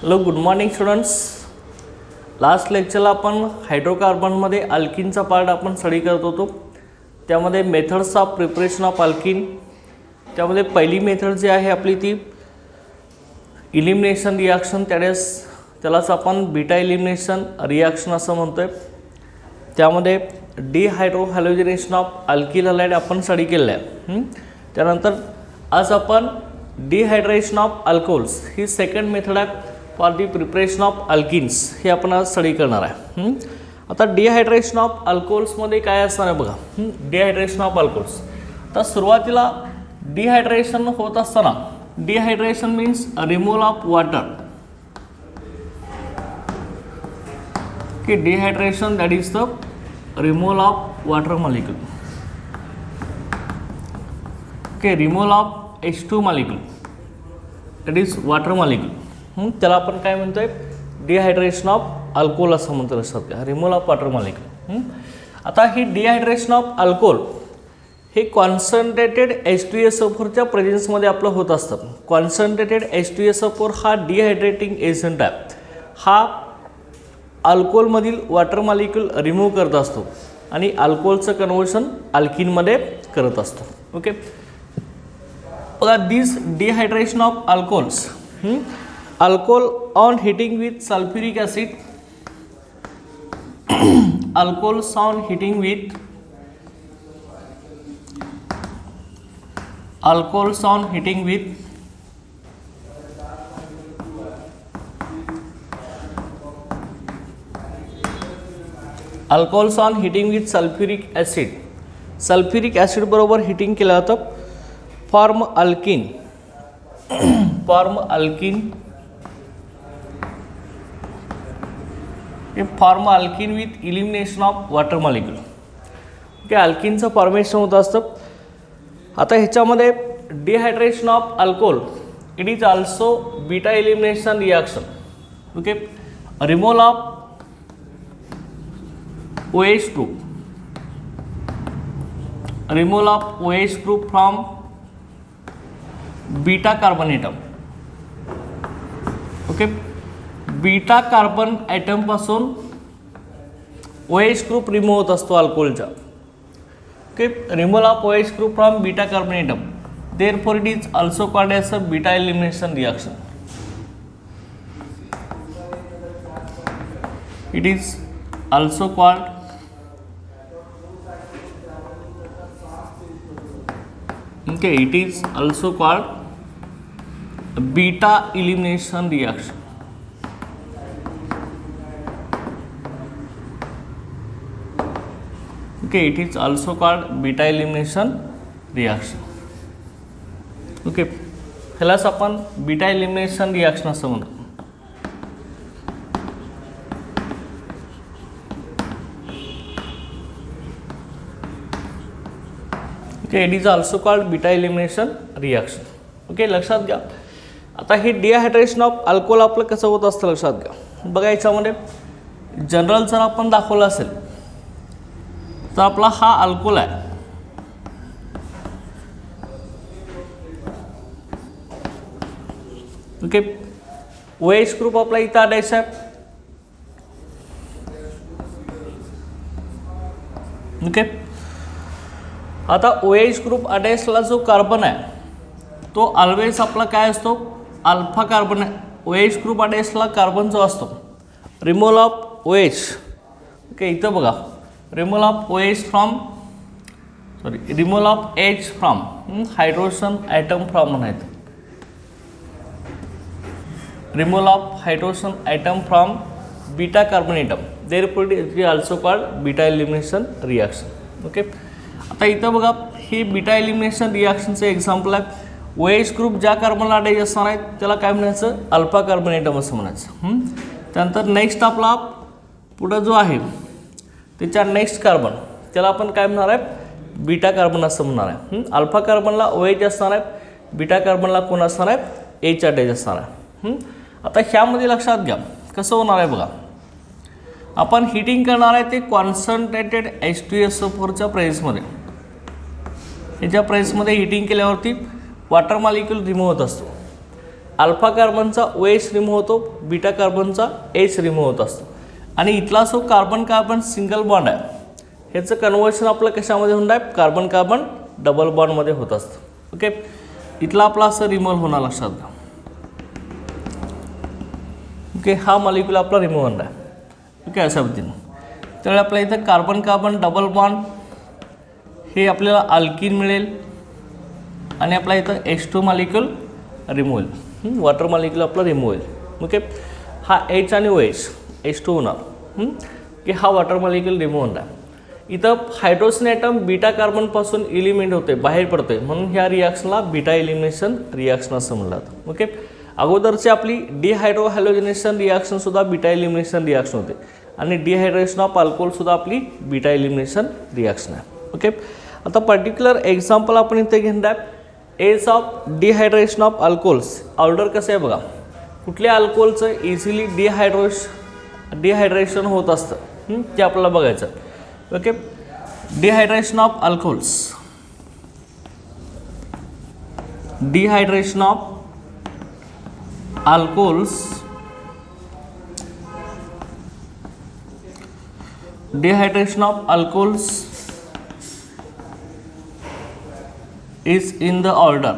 Hello good morning students. Last लेक्चरला आपण हायड्रोकार्बनमध्ये अल्किनचा पार्ट आपण स्टडी करत होतो. त्यामध्ये methods of preparation of alkene. त्यामध्ये पहिली मेथड जी आहे आपली ती इलिमिनेशन रिॲक्शन, त्यालाच आपण बीटा इलिमिनेशन रिॲक्शन असं म्हणतोय. त्यामध्ये डिहायड्रोहॅलोजिनेशन ऑफ अल्किल हॅलाइड आपण स्टडी केलेलं आहे. त्यानंतर आज आपण डिहायड्रेशन ऑफ अल्कोहोल्स ही सेकंड मेथड आहे for the preparation of alkenes, हे आपण आज स्टडी करणार आहे. आता डिहायड्रेशन ऑफ अल्कोहोल्समध्ये काय असणार आहे बघा. डिहायड्रेशन ऑफ अल्कोहोल्स, तर सुरुवातीला डिहायड्रेशन होत असताना, dehydration means removal of water. की dehydration that is the removal of water molecule. Okay, removal of H2 molecule that is water molecule. त्याला आपण काय म्हणतोय, डिहायड्रेशन ऑफ अल्कोहोल असं म्हणतो लक्षात घ्या, रिमूव्हल ऑफ वॉटर मॉलिक्यूल. आता ही डिहायड्रेशन ऑफ अल्कोहोल हे कॉन्सन्ट्रेटेड H2SO4च्या प्रेझेन्समध्ये आपलं होत असतं. कॉन्सन्ट्रेटेड H2SO4 हा डिहायड्रेटिंग एजंट आहे. हा अल्कोहोलमधील वॉटर मॉलिक्यूल रिमूव्ह करत असतो आणि अल्कोहोलचं कन्व्हर्शन अल्किनमध्ये करत असतो. ओके, बघा this dehydration of alcohols, alcohol on heating with sulfuric acid, alcohols on heating with alcohols on heating with alcohols on heating with sulfuric acid. Sulphuric acid बरोबर heating केलं जातं, form alkene. Form alkene, form alkene with elimination of water molecule. Okay, अल्किनचं formation होत असतं. आता ह्याच्यामध्ये dehydration of alcohol it is also beta elimination reaction. Okay, removal of OH group, removal of OH group from beta carbon atom. Okay, beta carbon ॲटमपासून OH group remove होत असतो अल्कोहोलच्या. Okay, removal of OH group from beta carbon atom, therefore it is also called as a beta elimination reaction. It is also called okay, it is also called beta elimination reaction. Okay, it is also called beta elimination reaction. Okay, ह्यालाच आपण beta elimination reaction असं म्हणतो. Okay, it is also called beta elimination reaction. Okay, लक्षात घ्या. आता हे dehydration of alcohol आपलं कसं होत असतं लक्षात घ्या. बघा याच्यामध्ये जनरल जर आपण दाखवलं असेल तर आपला हा अल्कोहोल आहे. ओके, OH ग्रुप आपला इथं आणायचा आहे. ओके, आता OH ग्रुप अटॅचला जो कार्बन आहे तो ऑलवेज आपला काय असतो, अल्फा कार्बन आहे. OH ग्रुप अटॅचला कार्बन जो असतो, रिमूव्हल ऑफ OH. ओके, इथं बघा removal of OH from removal of H from hydrogen atom from म्हणायचं. Removal of hydrogen atom from beta carbon atom, therefore it is also called beta elimination reaction. Okay, आता इथं बघा हे beta elimination रिॲक्शनचं example आहे. OH group ज्या कार्बनला attach असणार आहे त्याला काय म्हणायचं, अल्फा कार्बन ॲटम असं म्हणायचं. त्यानंतर नेक्स्ट आपला पुढं जो आहे त्याच्या नेक्स्ट कार्बन त्याला आपण काय म्हणणार आहे, बीटा कार्बन असं म्हणणार आहे. अल्फा कार्बनला OH असणार आहे, बीटा कार्बनला कोण असणार आहे, H अटॅच असणार आहे. आता ह्यामध्ये लक्षात घ्या कसं होणार आहे बघा. आपण हिटिंग करणार आहे ते कॉन्सन्ट्रेटेड H2SO4च्या प्रेझेन्समध्ये. याच्या प्रेझेन्समध्ये हिटिंग केल्यावरती वॉटर मॉलिक्यूल रिमूव्ह होत असतो. अल्फा कार्बनचा OH रिमूव्ह होतो, बीटा कार्बनचा H रिमूव्ह होत असतो. आणि इथला जो कार्बन कार्बन सिंगल बॉन्ड आहे ह्याचं कन्व्हर्शन आपलं कशामध्ये होणार आहे, कार्बन कार्बन डबल बॉन्डमध्ये होत असतं. ओके, इथला आपला असं रिमूव्ह होणार लक्षात घ्या. ओके, हा मॉलिक्यूल आपला रिमूव्ह होणार आहे. ओके, अशा पद्धतीनं. त्यामुळे आपल्या इथं कार्बन कार्बन डबल बॉन्ड हे आपल्याला अल्किन मिळेल आणि आपल्या इथं H2 मॉलिक्यूल रिमूव्ह होईल, वॉटर मॉलिक्यूल आपला रिमूव्ह होईल. ओके, हा H आणि OH H2 होणार की हा वॉटर मॉलिक्यूल रिमूव्ह होणार. इथं हायड्रोजन ॲटम बीटा कार्बनपासून इलिमिनेट होते, बाहेर पडते, म्हणून ह्या रिॲक्शनला बीटा इलिमिनेशन रिॲक्शन असं म्हणलं जातं. ओके, अगोदरची आपली डिहायड्रो हॅलोजिनेशन रिॲक्शनसुद्धा बीटा इलिमिनेशन रिॲक्शन होते आणि डिहायड्रेशन ऑफ अल्कोहोलसुद्धा आपली बीटा इलिमिनेशन रिॲक्शन आहे. ओके, आता पर्टिक्युलर एक्झाम्पल आपण इथे घेणार आहे. Ease of dehydration of alcohols. Order कसं आहे बघा, कुठल्या अल्कोहोलचं इझिली डिहायड्रेशन होत असतं ते आपल्याला बघायचं. Okay, dehydration of alcohols. Dehydration of alcohols. Dehydration of alcohols is in the order.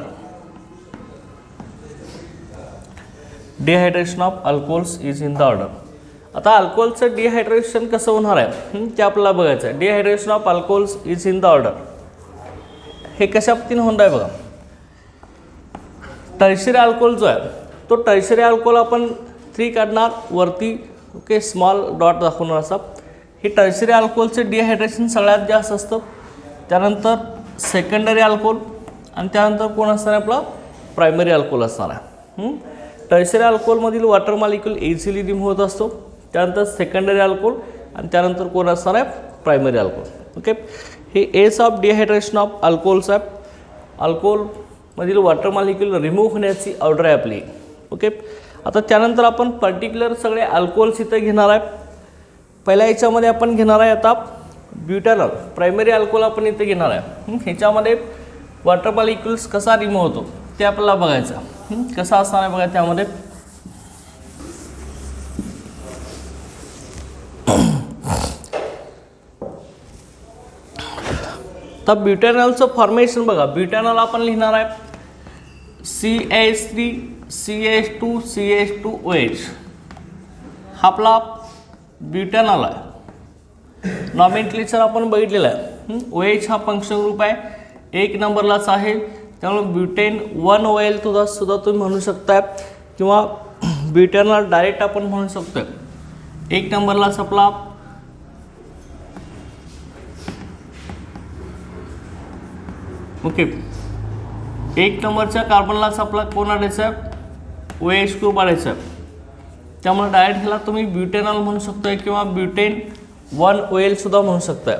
Dehydration of alcohols is in the order. आता अल्कोहोलचं डिहायड्रेशन कसं होणार आहे ते आपल्याला बघायचं आहे. Dehydration of alcohols is in the order. हे कशा पद्धतीने होणार आहे बघा. टर्शियरी अल्कोहोल जो आहे तो टर्शियरी अल्कोहोल आपण 3 काढणार वरती. ओके, स्मॉल डॉट दाखवणार असा. हे टर्शियरी अल्कोहोलचं डिहायड्रेशन सगळ्यात जास्त असतं. त्यानंतर सेकंडरी अल्कोहोल आणि त्यानंतर कोण असणार आहे आपला प्रायमरी अल्कोहोल असणार आहे. टर्शियरी अल्कोहोलमधील वॉटर मॉलिक्यूल इझिली रिमूव्ह होत असतो. त्यानंतर सेकंडरी अल्कोहोल आणि त्यानंतर कोण असणार आहे प्रायमरी अल्कोहोल. ओके, हे ease of dehydration of alcohols आहे. अल्कोहोलमधील वॉटर मॉलिक्यूल रिमूव्ह होण्याची ऑर्डर आहे आपली. ओके, आता त्यानंतर आपण पर्टिक्युलर सगळे अल्कोहोल्स इथं घेणार आहे. पहिल्या याच्यामध्ये आपण घेणार आहे आता ब्युटॅनॉल. प्रायमरी अल्कोहोल आपण इथे घेणार आहे. ह्याच्यामध्ये वॉटर मॉलिक्युल्स कसा रिमूव्ह होतो ते आपल्याला बघायचं. कसा असणार आहे बघा त्यामध्ये. तर ब्युटॅनॉलचं फॉर्मेशन बघा. ब्युटॅनॉल आपण लिहिणार आहे CH3 CH2 CH2OH. हा आपला ब्युटॅनॉल आहे. नॉमेनक्लेचर आपण बघितलेलं आहे. OH हा फंक्शन ग्रुप आहे, 1 नंबरलाच आहे. त्यामुळे ब्युटेन 1OL सुद्धा तुम्ही म्हणू शकता किंवा ब्युटॅनॉल डायरेक्ट आपण म्हणू शकतो. 1 नंबरलाच आपला ओके 1 नंबरच्या कार्बनलाच आपला कोण आणायचा आहे OH ग्रुप आणायचा आहे. त्यामुळे डायरेक्ट ह्याला तुम्ही ब्युटेनॉल म्हणू शकताय किंवा ब्युटेन 1OL सुद्धा म्हणू शकताय.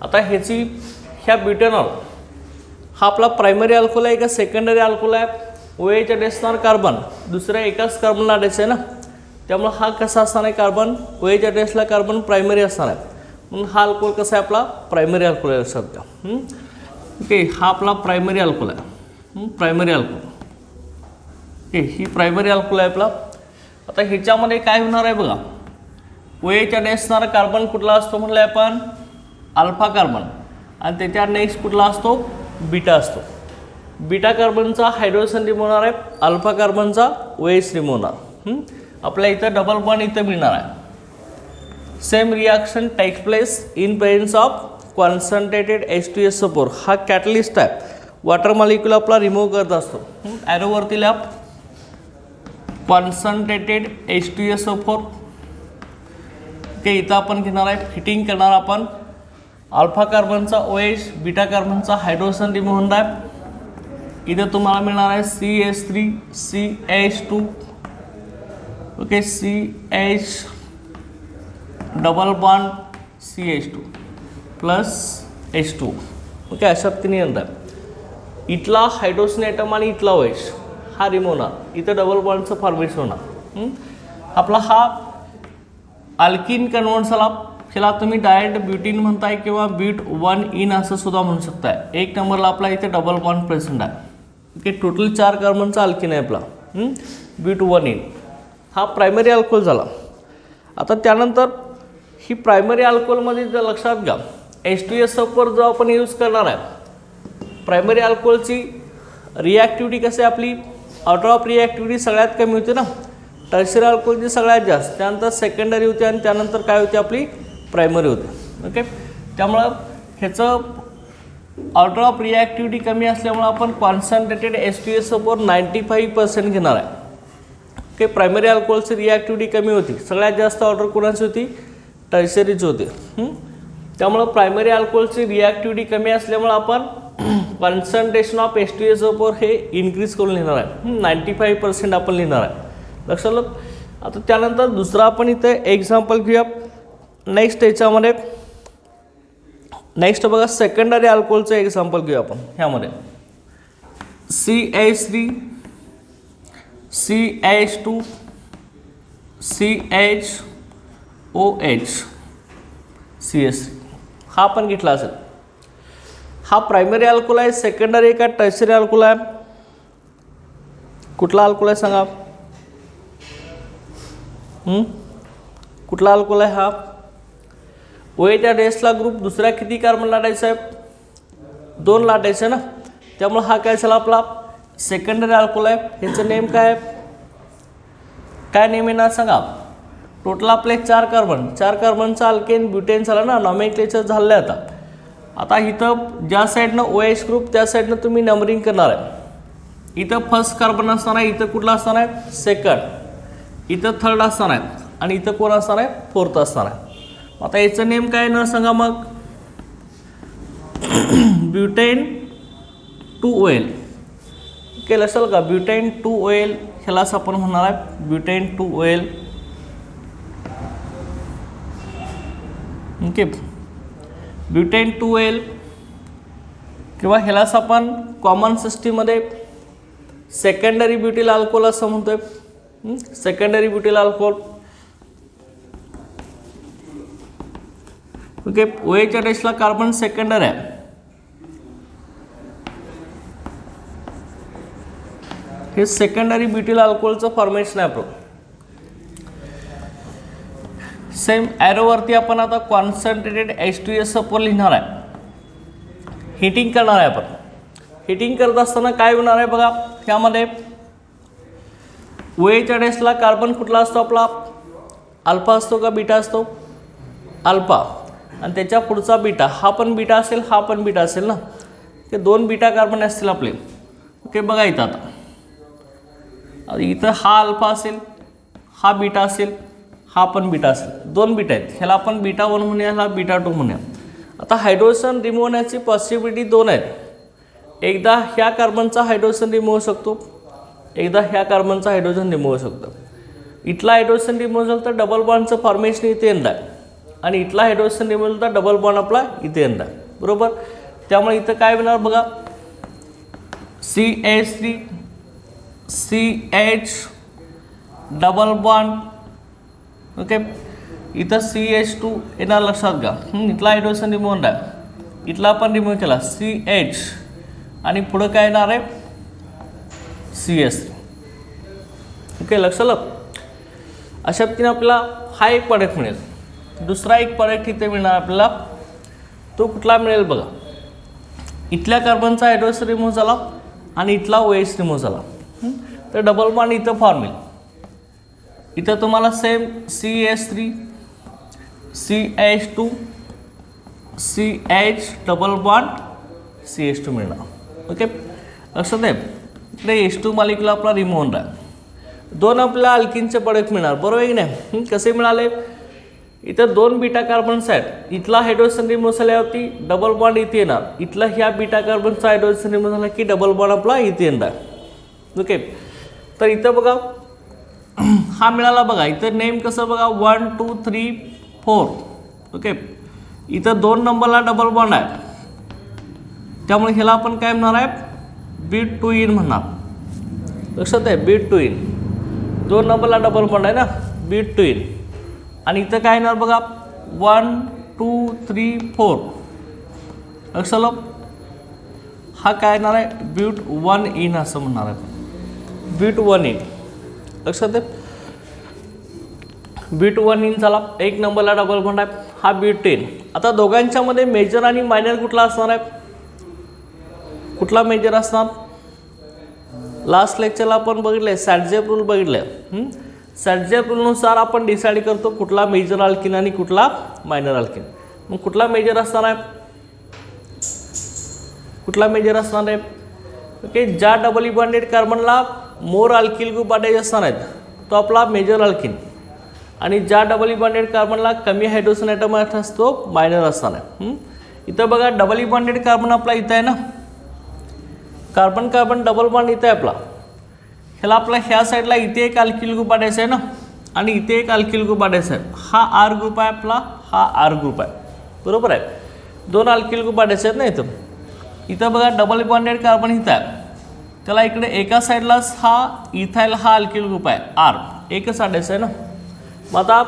आता ह्या ब्युटेनॉल हा आपला प्रायमरी अल्कोहोल आहे का सेकंडरी अल्कोहोल आहे. OH अडॅसणार कार्बन दुसऱ्या एकाच कार्बनला अडॅस आहे ना, त्यामुळे हा कसा असणार आहे कार्बन OH अडॅसला कार्बन प्रायमरी असणार आहे. म्हणून हा अल्कोहोल कसा आहे आपला प्रायमरी अल्कोहोल आहे लक्षात घ्या. ओके, हा आपला प्रायमरी अल्कोहोल आहे. Primary alcohol. ओके, ही प्रायमरी अल्कोहोल आहे आपला. आता ह्याच्यामध्ये काय होणार आहे बघा. OH अडॅसणारा कार्बन कुठला असतो म्हटलं आपण अल्फा कार्बन आणि त्याच्या नेक्स्ट कुठला असतो बीटा असतो. बीटा कार्बनचा हायड्रोजन रिमूव्ह होणार आहे, अल्फा कार्बनचा OH रिमूव्ह होणार. आपल्या इथं डबल बॉन्ड इथं मिळणार आहे. Same reaction takes place in presence of concentrated H2SO4. हा कॅटलिस्ट आहे. वॉटर मॉलिक्यूल आपला रिमूव्ह करत असतो. ॲरोवरती लॅप कॉन्सन्ट्रेटेड H2SO4. ओके, इथं आपण घेणार आहे फिटिंग करणार आपण अल्फा कार्बनचा OH, बीटा कार्बनचा हायड्रोजन रिमूव्ह होणार आहे. इथं तुम्हाला मिळणार आहे CH3 CH2 okay CH double bond CH2 plus H2. Okay, अशा पद्धतीने येणार. इथला हायड्रोजन ॲटम आणि इथला OH हा रिमूव्ह होणार. इथं डबल बॉन्डचं फॉर्मेशन होणार. आपला हा अल्किन कन्वर्ट झाला. ह्याला तुम्ही डायरेक्ट ब्युटीन म्हणताय किंवा ब्यूट 1 इन असं सुद्धा म्हणू शकताय. 1 नंबरला आपला इथे डबल बॉन्ड प्रेझेंट आहे. ओके, टोटल 4 कार्बनचा अल्किन आहे आपला. ब्यूट 1 इन हा प्रायमरी अल्कोहोल झाला. आता त्यानंतर ही प्रायमरी अल्कोहोलमध्ये जर लक्षात घ्या H2SO4 जो आपण यूज करणार आहे प्रायमरी अल्कोहोलची रिॲक्टिव्हिटी कशी आपली ऑर्डर ऑफ रिॲक्टिव्हिटी सगळ्यात कमी होते ना, टर्शियरी अल्कोहोलची सगळ्यात जास्त, त्यानंतर सेकंडरी होते आणि त्यानंतर काय होते आपली प्रायमरी होते. ओके, त्यामुळं ह्याचं ऑर्डर ऑफ रिॲक्टिव्हिटी कमी असल्यामुळं आपण कॉन्सन्ट्रेटेड H2SO4 95% घेणार आहे. ओके, प्रायमरी अल्कोहोलची रिॲक्टिव्हिटी कमी होती, सगळ्यात जास्त ऑर्डर कोणाची होती टर्शियरीची होती. त्यामुळं प्रायमरी अल्कोहोलची रिॲक्टिव्हिटी कमी असल्यामुळं आपण कॉन्सन्ट्रेशन ऑफ H2SO4 हे इन्क्रीज करून लिहिणार आहे. 95% आपण लिहिणार आहे. लक्षात आलं. आता त्यानंतर दुसरा आपण इथे एक्झाम्पल घेऊया. नेक्स्ट याच्यामध्ये नेक्स्ट बघा सेकंडरी अल्कोहोलचं एक्झाम्पल घेऊया आपण. ह्यामध्ये CH3 CH2 CHOH CH3 हा आपण घेतला असेल. हा प्रायमरी अल्कोहोल आहे, सेकंडरी का टर्शियरी अल्कोहोल आहे? कुठला अल्कोहोल आहे सांगा? कुठला अल्कोहोल आहे हा? OHच्या रेसला ग्रुप दुसऱ्या किती कार्बन लाटायचा आहे? 2 लाटायचं ना, त्यामुळे हा काय झाला आपला सेकंडरी अल्कोहोल आहे. ह्याचं नेम काय आहे? काय नेम आहे ना सांगा? टोटल आपले 4 कार्बनचा अल्केन ब्युटेन झाला ना, नॉमेनक्लेचर झालं आहे. आता इथं ज्या साईडनं OH ग्रुप त्या साईडनं तुम्ही नंबरिंग करणार आहे. इथं फर्स्ट कार्बन असणार आहे, इथं कुठला असणार आहे सेकंड, इथं थर्ड असणार आहे आणि इथं कोण असणार आहे फोर्थ असणार आहे. आता याचं नेम काय ना सांगा मग? Butane 2OL. ओके, लक्षात का ब्युटेन 2OL ह्यालाच आपण म्हणणार आहे butane 2OL. Okay, butane 2OL किंवा ह्यालाच आपण कॉमन सिस्टीममध्ये सेकंडरी ब्युटिल अल्कोहोल असं म्हणतोय. Secondary butyl alcohol. ओके, OHच्या रेसला कार्बन सेकंडरी आहे. हे सेकंडरी ब्युटिल अल्कोहोलचं फॉर्मेशन आहे आपलं. सेम ॲरोवरती आपण आता कॉन्सन्ट्रेटेड H2SO4 लिहिणार आहे. हिटिंग करणार आहे आपण. हिटिंग करत असताना काय होणार आहे बघा, ह्यामध्ये OHच्या रेसला कार्बन कुठला असतो आपला? अल्फा असतो का बीटा असतो? अल्फा. आणि त्याच्या पुढचा बीटा, हा पण बीटा असेल, हा पण बीटा असेल ना, ते 2 बीटा कार्बन असतील आपले. ओके, बघा इथं आता इथं हा अल्फा असेल, हा बीटा असेल, हा पण बीटा असेल, 2 बीटा आहेत. ह्याला आपण बीटा 1 म्हणूया, ह्याला बीटा 2 म्हणूया. आता हायड्रोजन रिमूव्ह होण्याची पॉसिबिलिटी 2 आहेत. एकदा ह्या कार्बनचा हायड्रोजन रिमूव्ह होऊ शकतो, एकदा ह्या कार्बनचा हायड्रोजन रिमूव्ह होऊ शकतो. इथला हायड्रोजन रिमूव्ह झालं तर डबल बॉन्डचं फॉर्मेशन इथे येणार आहे आणि इथला हायड्रोजन रिमूव्ह झालं तर डबल बॉन्ड आपला इथे येणार आहे. बरोबर. त्यामुळे इथं काय होणार बघा, CH3 CH double bond. Okay, इथं CH2 येणार, लक्षात घ्या. इथला हायड्रोजन रिमूव्ह आहे, इथला पण रिमूव्ह केला CH आणि पुढं काय येणार आहे CH3. ओके, लक्षात आलं. अशा पद्धतीने आपल्याला हा एक प्रोडक्ट मिळेल. दुसरा एक प्रोडक्ट इथे मिळणार आपल्याला, तो कुठला मिळेल बघा. इथल्या कार्बनचा हायड्रोजन रिमूव्ह झाला आणि इथला OH रिमूव्ह झाला, तर डबल बॉन्ड इथं फॉर्म होईल. इथं तुम्हाला same CH3 CH2 CH double bond CH2 मिळणार. ओके, लक्षात आहे. इकडे H2 मॉलिक्यूल आपला रिमूव्ह होणार आहे. 2 आपल्याला अल्किनचे प्रोडक्ट मिळणार, बरोबर आहे की नाही? कसे मिळाले? इथं 2 बीटा कार्बन्स आहेत. इथला हायड्रोजन रिमूव्ह झाल्यावरती डबल बॉन्ड इथे येणार. इथला ह्या बीटा कार्बनचा हायड्रोजन रिमूव्ह झाला की डबल बॉन्ड आपला इथे येणार. ओके, तर इथं बघा हा मिळाला बघा. इथं नेम कसं बघा 1 2 3 4. ओके, इथं 2 नंबरला डबल बॉन्ड आहे, त्यामुळे ह्याला आपण काय म्हणणार आहे बीट 2 इन म्हणणार. लक्षात आहे, बीट 2 इन. 2 नंबरला डबल बॉन्ड आहे ना, बीट 2 इन. आणि इथं काय येणार बघा 1 2 3 4. लक्षात आलं. हा काय येणार आहे ब्यूट 1 इन असं म्हणणार आहे. ब्यूट 1 इन, लक्षात आहे ब्यूट 1 इन झाला. 1 नंबरला डबल बॉन्ड आहे हा ब्यूटेन. आता दोघांच्या मध्ये मेजर आणि मायनर कुठला असणार आहे, कुठला मेजर असणार, लास्ट लेक्चरला आपण बघितले सॅडजेप रूल बघितले. सॅडजेप रूलनुसार आपण डिसाईड करतो कुठला मेजर अल्किन आणि कुठला मायनर अल्किन. मग कुठला मेजर असणार आहे, कुठला मेजर असणार आहे, ओके. ज्या डबली बॉन्डेड कार्बनला मोर अल्किल ग्रुप अटॅच असणार आहेत तो आपला मेजर अल्किन, आणि ज्या डबली बॉन्डेड कार्बनला कमी हायड्रोजन ॲटम असतो मायनर असणार आहे. इथं बघा डबली बॉन्डेड कार्बन आपला इथं आहे ना, कार्बन कार्बन डबल बॉन्ड इथं आहे आपला, ह्याला आपला ह्या साईडला इथे एक अल्किल ग्रुप अटॅच आहे ना, आणि इथे एक अल्किल ग्रुप अटॅच आहे. हा आर ग्रुप आहे आपला, हा आर ग्रुप आहे, बरोबर आहे. 2 अल्किल ग्रुप अटॅच आहेत ना इथं. इथं बघा डबल बॉन्डेड कार्बन इथं आहे, त्याला इकडे एका साईडलाच हा इथाईल हा अल्किल ग्रुप आहे आर, एकच अटॅच आहे ना. मग आता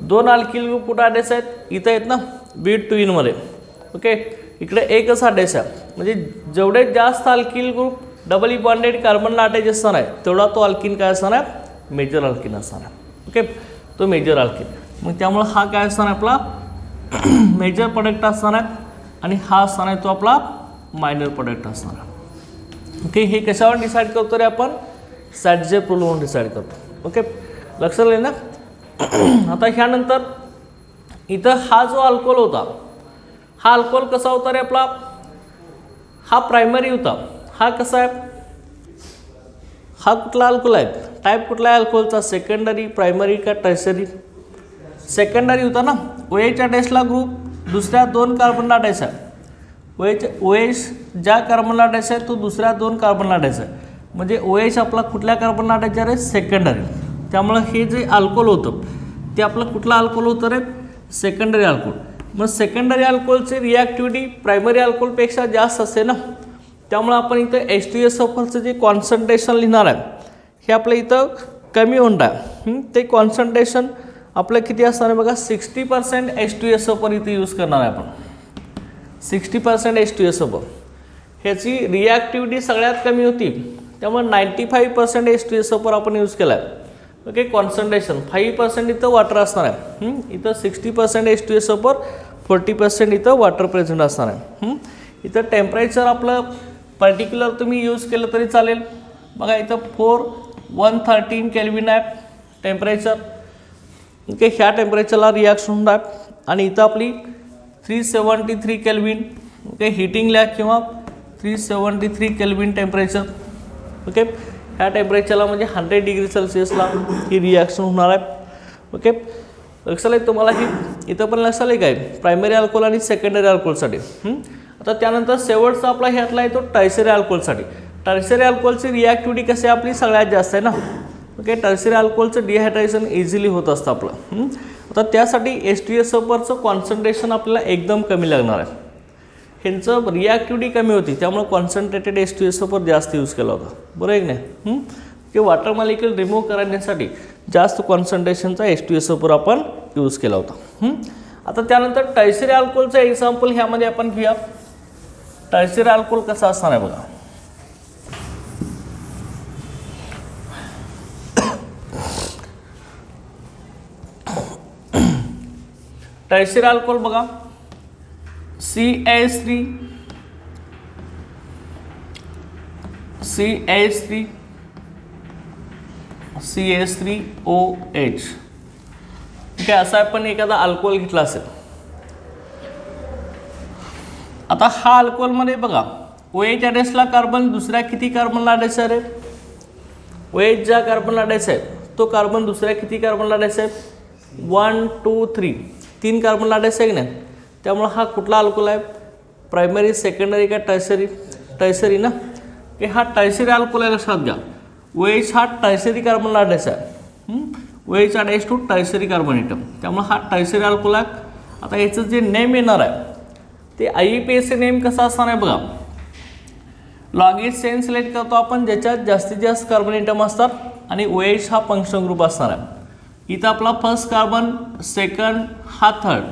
2 अल्किल ग्रुप कुठं अटॅच आहेत, इथं आहेत ना ब्यूट 2 इनमध्ये, ओके. इकडे एकच अटॅच आहे, म्हणजे जेवढे जास्त अल्किल ग्रुप डबली बॉन्डेड कार्बनला अटॅच असणार आहे तेवढा तो अल्किन काय असणार आहे, मेजर अल्किन असणार आहे, ओके. तो मेजर अल्किन. मग त्यामुळे हा काय असणार आहे आपला मेजर प्रोडक्ट असणार आहे, आणि हा असणार आहे तो आपला मायनर प्रोडक्ट असणार आहे, ओके. हे कशावर डिसाईड करतो रे आपण, सॅडजेप रूलवरून डिसाईड करतो, ओके. लक्षात आलं ना. आता ह्यानंतर इथं हा जो अल्कोहोल होता, हा अल्कोहोल कसा होता रे आपला, हा प्रायमरी होता. हा कसा आहे, हा कुठला अल्कोहोल आहे, टाईप कुठला आहे अल्कोहोलचा, सेकंडरी प्रायमरी का टर्शरी, सेकंडरी होता ना. OH अटॅचला ग्रुप दुसऱ्या 2 कार्बनला अटॅच आहे, OH ज्या कार्बनला अटॅच आहे तो दुसऱ्या 2 कार्बनला अटॅच आहे, म्हणजे OH आपला कुठल्या कार्बनला अटॅच आहे, सेकंडरी. त्यामुळं हे जे अल्कोहोल होतं ते आपलं कुठलं अल्कोहोल होतं रे, सेकंडरी अल्कोहोल. मग सेकंडरी अल्कोहोलची रिॲक्टिव्हिटी प्रायमरी अल्कोहोलपेक्षा जास्त असते ना, त्यामुळं आपण इथं H2SO4चं जे कॉन्सन्ट्रेशन लिहिणार आहे हे आपलं इथं कमी होणार आहे. ते कॉन्सन्ट्रेशन आपलं किती असणार आहे बघा, 60% H2SO4 इथे यूज करणार आहे आपण, 60% H2SO4. ह्याची रिॲक्टिव्हिटी सगळ्यात कमी होती, त्यामुळे 95% H2SO4 आपण यूज केला आहे, ओके. कॉन्सन्ट्रेशन 5% इथं वॉटर असणार आहे, इथं 60% H2SO4, 40% इथं वॉटर प्रेझेंट असणार आहे. इथं टेम्परेचर आपलं पर्टिक्युलर तुम्ही यूज केलं तरी चालेल. बघा इथं 4113 केल्विन आहे टेम्परेचर, ओके. ह्या टेम्परेचरला रिॲक्शन होणार, आणि इथं आपली 373 केल्विन, ओके. हिटिंगला किंवा 373 केल्विन टेम्परेचर, ओके. ह्या टेम्परेचरला म्हणजे 100 डिग्री सेल्सिअसला ही रिॲक्शन होणार आहे, ओके. लक्षात आहे तुम्हाला, ही इथं पण लक्षात आहे काय, प्रायमरी अल्कोहोल आणि सेकंडरी अल्कोहोलसाठी. आता त्यानंतर शेवटचा आपला ह्यातला आहे तो टर्शरी अल्कोहोलसाठी. टर्शरी अल्कोहोलची रिॲक्टिव्हिटी कशी आपली सगळ्यात जास्त आहे ना, ओके. टर्शरी अल्कोहोलचं डिहायड्रेशन इझिली होत असतं आपलं. आता त्यासाठी H2SO4चं कॉन्सन्ट्रेशन आपल्याला एकदम कमी लागणार आहे, ह्यांचं रिॲक्टिव्हिटी कमी होती, त्यामुळे कॉन्सन्ट्रेटेड H2SO4 जास्त यूज केला होता, बरोबर आहे की नाही. की वॉटर मॉलिक्यूल रिमूव्ह करण्यासाठी जास्त कॉन्सन्ट्रेशनचा H2SO4 आपण यूज केला होता. आता त्यानंतर टर्शरी अल्कोहोलचं एक्झाम्पल ह्यामध्ये आपण घेऊया. टर्शरी अल्कोहोल कसा असणार आहे बघा, टर्शरी अल्कोहोल बघा, CH3 CH3OH, ठीक आहे. असा आपण एखादा अल्कोहोल घेतला असेल. आता हा अल्कोहोलमध्ये बघा OH अटॅचला कार्बन दुसऱ्या किती कार्बनला अटॅच आहे रे, OH ज्या कार्बनला अटॅच आहे तो कार्बन दुसऱ्या किती कार्बनला अटॅच आहे, 1 2 3 3 कार्बनला अटॅच आहे की नाही. त्यामुळे हा कुठला अल्कोहोल आहे, प्रायमरी सेकंडरी का टर्शरी, टर्शरी ना, की हा टर्शरी अल्कोहोल आहे. लक्षात घ्या OH हा टर्शरी कार्बनला अटॅच आहे, OH attach to tertiary carbon atom, त्यामुळे हा टर्शरी अल्कोहोल आहे. आता याचं जे नेम येणार आहे ते IUPAC नेम कसं असणार आहे बघा, लॉंगेस्ट चेन सिलेक्ट करतो आपण ज्याच्यात जास्तीत जास्त कार्बन एटम असतात, आणि OH हा फंक्शन ग्रुप असणार आहे. इथं आपला फर्स्ट कार्बन, सेकंड हा थर्ड,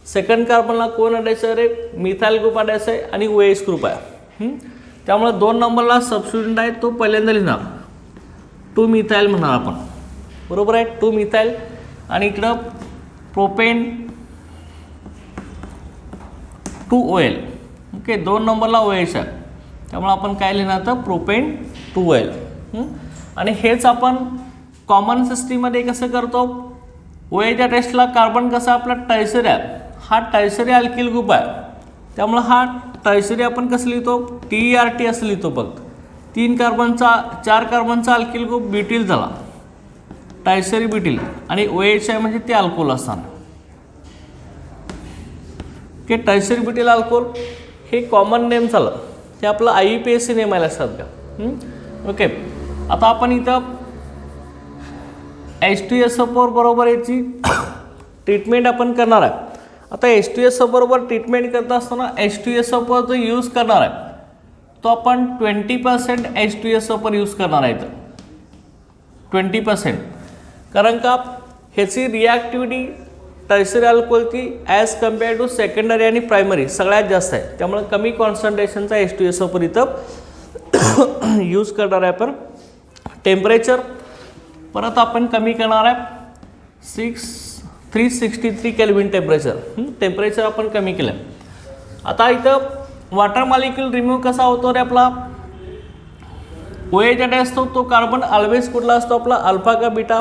सेकंड कार्बनला कोण अटॅच आहे रे, मिथाइल ग्रुप अटॅच आहे आणि OH ग्रुप आहे. त्यामुळे 2 नंबरला सबस्टिट्यूट आहे तो पहिल्यांदा लिहिणार, टू मिथाईल म्हणणार आपण, बरोबर आहे, टू मिथाईल. आणि इकडं प्रोपेन टू OL. ओके, 2 नंबरला OH आहे, त्यामुळे आपण काय लिहिणार तर प्रोपेन टू OL. आणि हेच आपण कॉमन सिस्टीममध्ये कसं करतो, OHच्या टेस्टला कार्बन कसा आपला टर्शरी आहे, हा टर्शरी अल्किल ग्रुप आहे, त्यामुळे हा टर्शरी आपण कसं लिहितो, TERT असं लिहितो. फक्त 4 कार्बनचा अल्किल ग्रुप ब्युटील झाला, टर्शरी ब्युटील. आणि OH आहे म्हणजे ते अल्कोहोल असताना. ओके, टर्शरी ब्युटील अल्कोहोल हे कॉमन नेम झालं, हे आपलं IUPAC नेम आहे लक्षात घ्या. ओके, आता आपण इथं H2SO4 बरोबर याची ट्रीटमेंट आपण करणार आहे. आता H2SO बरोबर ट्रीटमेंट करत असताना H2SO4 जो यूज करणार आहे तो आपण 20% H2SO4 यूज करणार आहे. इथं 20%, कारण का ह्याची रिॲक्टिव्हिटी टर्शरी अल्कोहोलची ॲज कम्पेअर टू सेकंडरी आणि प्रायमरी सगळ्यात जास्त आहे, त्यामुळे कमी कॉन्सन्ट्रेशनचा H2SO4 इथं यूज करणार आहे आपण. टेम्परेचर परत आपण कमी करणार आहे 363 केल्विन टेम्परेचर आपण कमी केलं. आता इथं वॉटर मॉलिक्यूल रिमूव्ह कसा होतो रे आपला, OHच्या टेस्ट तो कार्बन ऑलवेज कुठला असतो आपला, अल्फा का बीटा.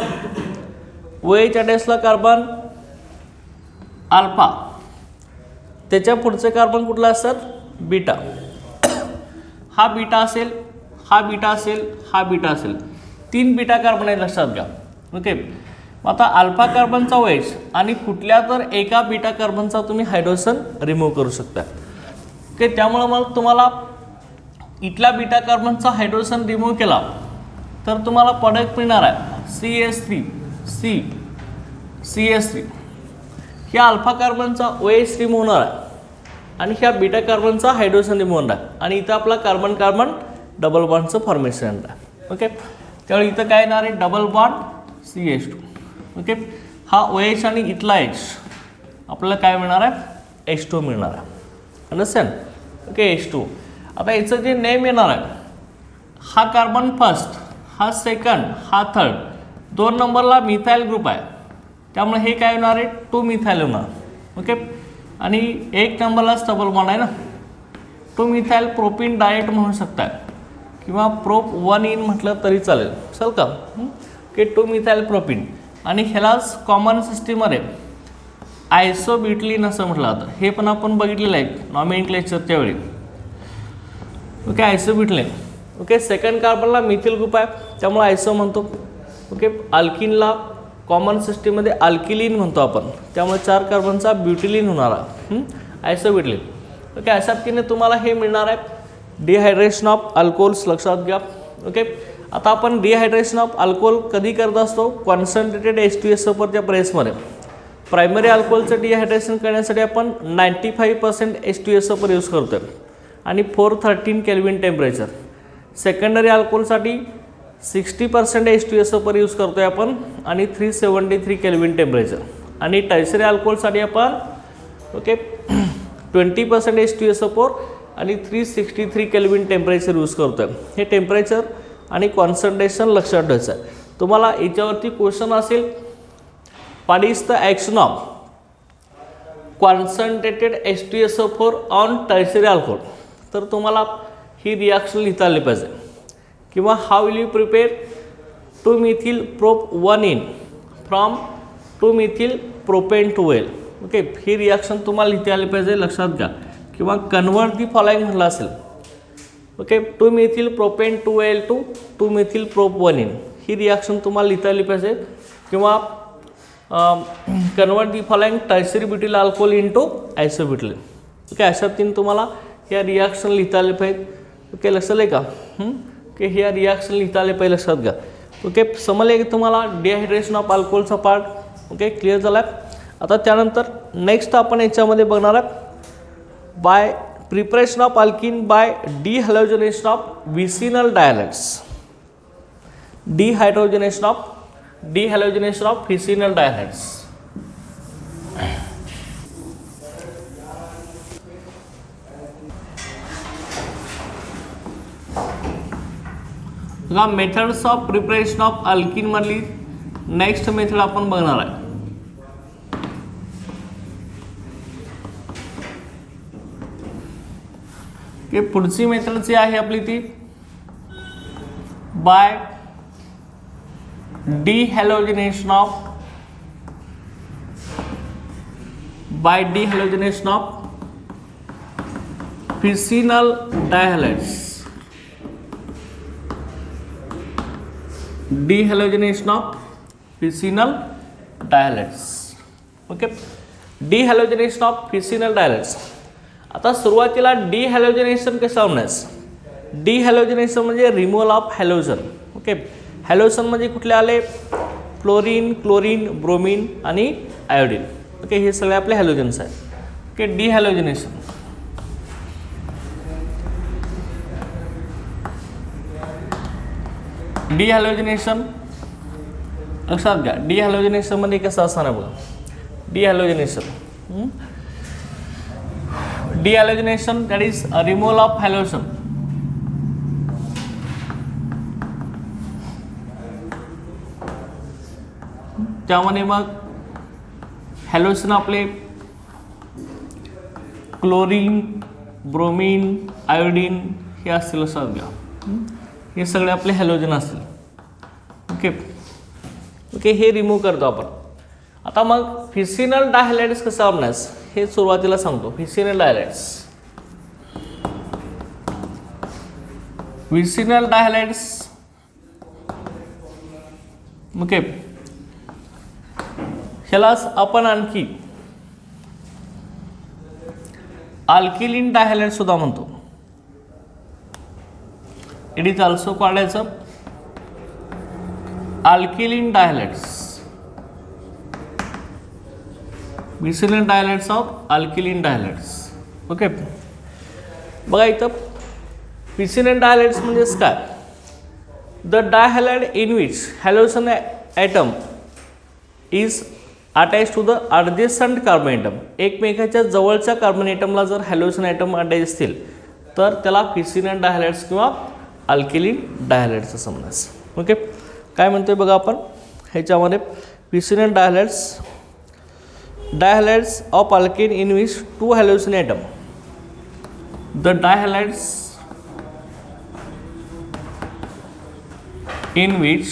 OHच्या टेस्टला कार्बन अल्फा, त्याच्या पुढचे कार्बन कुठला असतात, बीटा. हा बीटा असेल, हा बीटा असेल, हा बीटा असेल, 3 बीटा कार्बन आहे लक्षात घ्या. ओके, आता अल्फा कार्बनचा OH आणि कुठल्या तर एका बीटा कार्बनचा तुम्ही हायड्रोजन रिमूव्ह करू शकता. ओके, त्यामुळे मग तुम्हाला इथल्या बीटा कार्बनचा हायड्रोजन रिमूव्ह केला तर तुम्हाला प्रोडक्ट मिळणार आहे CH3. ह्या अल्फा कार्बनचा OH रिमूव्ह होणार आहे आणि ह्या बीटा कार्बनचा हायड्रोजन रिमूव्ह होणार आहे. आणि इथं आपला कार्बन कार्बन डबल बॉन्डचं फॉर्मेशन येणार आहे. ओके, त्यामुळे इथं काय येणार आहे, डबल बॉन्ड CH2. ओके, हा OH आणि इथला H आपल्याला काय मिळणार आहे, H2 मिळणार आहे. अंडरस्टँड. Okay, H2. आता याचं जे नेम येणार आहे, हा कार्बन फर्स्ट, हा सेकंड, हा थर्ड, 2 नंबरला मिथाईल ग्रुप आहे, त्यामुळे हे काय होणार आहे, 2 मिथाईल होणार. ओके, आणि 1 नंबरलाच डबल बॉन्ड आहे ना, 2 मिथाईल प्रोपिन डायरेक्ट म्हणू शकताय किंवा प्रोप 1 इन म्हटलं तरी चालेल, चल का. Okay, 2 methyl propyne. आणि ह्यालाच कॉमन सिस्टीममध्ये आयसोब्युटिलीन असं म्हटलं जातं, हे पण आपण बघितलेलं आहे नॉमेनक्लेचर त्यावेळी. Okay, isobutylene. ओके, सेकंड कार्बनला मिथिल ग्रुप आहे त्यामुळे आयसो म्हणतो. ओके, अल्किनला कॉमन सिस्टीममध्ये अल्किलीन म्हणतो आपण, त्यामुळे 4 कार्बनचा ब्युटिलीन होणार आहे, आयसोब्युटिलीन. ओके, अशा पद्धतीने तुम्हाला हे मिळणार आहे डिहायड्रेशन ऑफ अल्कोहोल्स लक्षात घ्या. ओके, आता आपण डिहायड्रेशन ऑफ अल्कोहोल कधी करत असतो, कॉन्सन्ट्रेटेड H2SO4च्या प्रेसमध्ये. प्रायमरी अल्कोहोलचं डिहायड्रेशन करण्यासाठी आपण 95% H2SO4 यूज करतो आहे आणि 413 केल्विन टेम्परेचर. सेकंडरी अल्कोहोलसाठी 60% H2SO4 यूज करतो आहे आपण आणि 373 केल्विन टेम्परेचर. आणि टर्शरी अल्कोहोलसाठी आपण ओके 20% H2SO4 आणि 363 केल्विन टेम्परेचर यूज करतो आहे. हे टेम्परेचर आणि कॉन्सन्ट्रेशन लक्षात ठेवायचं आहे. तुम्हाला याच्यावरती क्वेश्चन असेल, what is the action of concentrated H2SO4 on tertiary alcohol, तर तुम्हाला ही रिॲक्शन लिहिता आली पाहिजे. किंवा how will you prepare 2 methyl prop 1 in from 2 methyl propane two OL. Okay, he reaction तुम्हाला लिहिता आली पाहिजे, लक्षात घ्या. किंवा कन्वर्ट दी फॉलोइंग म्हटलं असेल. Okay, 2 methyl propane two OL two 2 methyl prop 1 ene, ही रिॲक्शन तुम्हाला लिहिता आली पाहिजे. किंवा convert the following tertiary butyl alcohol into isobutylene. Okay, अशा तीन तुम्हाला ह्या रिॲक्शन लिहिता आले पाहिजे. ओके, लक्षात आहे का. ओके, ह्या रिॲक्शन लिहिता आले पाहिजे, लक्षात घ्या. ओके, समजले की तुम्हाला डिहायड्रेशन ऑफ अल्कोहोलचा पार्ट. ओके, क्लिअर झाला आहे. आता त्यानंतर नेक्स्ट आपण याच्यामध्ये बघणार आहे by preparation of alkene by dehalogenation of vicinal dihydrates. Dehalogenation of vicinal dihydrates. बघा methods of preparation of alkene मधली नेक्स्ट मेथड आपण बघणार आहे. की पुढची मेथड जी आहे आपली ती by dehalogenation of vicinal dihalides. Dehalogenation of vicinal dihalides. Okay, dehalogenation of vicinal dihalides. आता सुरुवातीला डिहॅलोजिनेशन कसं होण्यास डिहॅलोजिनेशन म्हणजे removal of halogen. Okay, halogen म्हणजे कुठले आले फ्लोरीन, क्लोरीन, ब्रोमीन आणि आयोडीन. ओके, हे सगळे आपले हॅलोजन्स आहेत. ओके, डिहॅलोजिनेशन. डिहॅलोजिनेशन लक्षात घ्या. डिहॅलोजिनेशन मध्ये कसं असणार आहे बघा. Dehalogenation that is removal of halogen. त्यामध्ये मग हॅलोजन आपले क्लोरीन, ब्रोमीन, आयोडीन हे असतील लक्षात घ्या. हे सगळे आपले हॅलोजन असतील. ओके ओके, हे रिमूव्ह करतो आपण. आता मग फिसिनल डायहॅलाइड्स कसं आपणास हे सुरुवातीला सांगतो. फिसिनल डायहॅलाइड्स ओके, ह्यालाच आपण आणखी अल्किलीन डायहॅलाइड सुद्धा म्हणतो. It is also called as alkylene dihalides. Vicinal dihalides of alkylene dihalides. Okay, बघा इथं फिसिनल डायहॅलाइड्स म्हणजेच काय. The dihalide in which halogen atom is attach to the adjacent carbon atom. एकमेकाच्या जवळच्या कार्बन ॲटमला जर हॅलोजन ॲटम अटॅच असतील तर त्याला फिसिनल डायहॅलाइड्स किंवा अल्किलीन डायहॅलाइड्स असं म्हणतात. ओके, काय म्हणतोय बघा आपण ह्याच्यामध्ये vicinal dihalides of alkane in which two halogen atom. The dihalides in which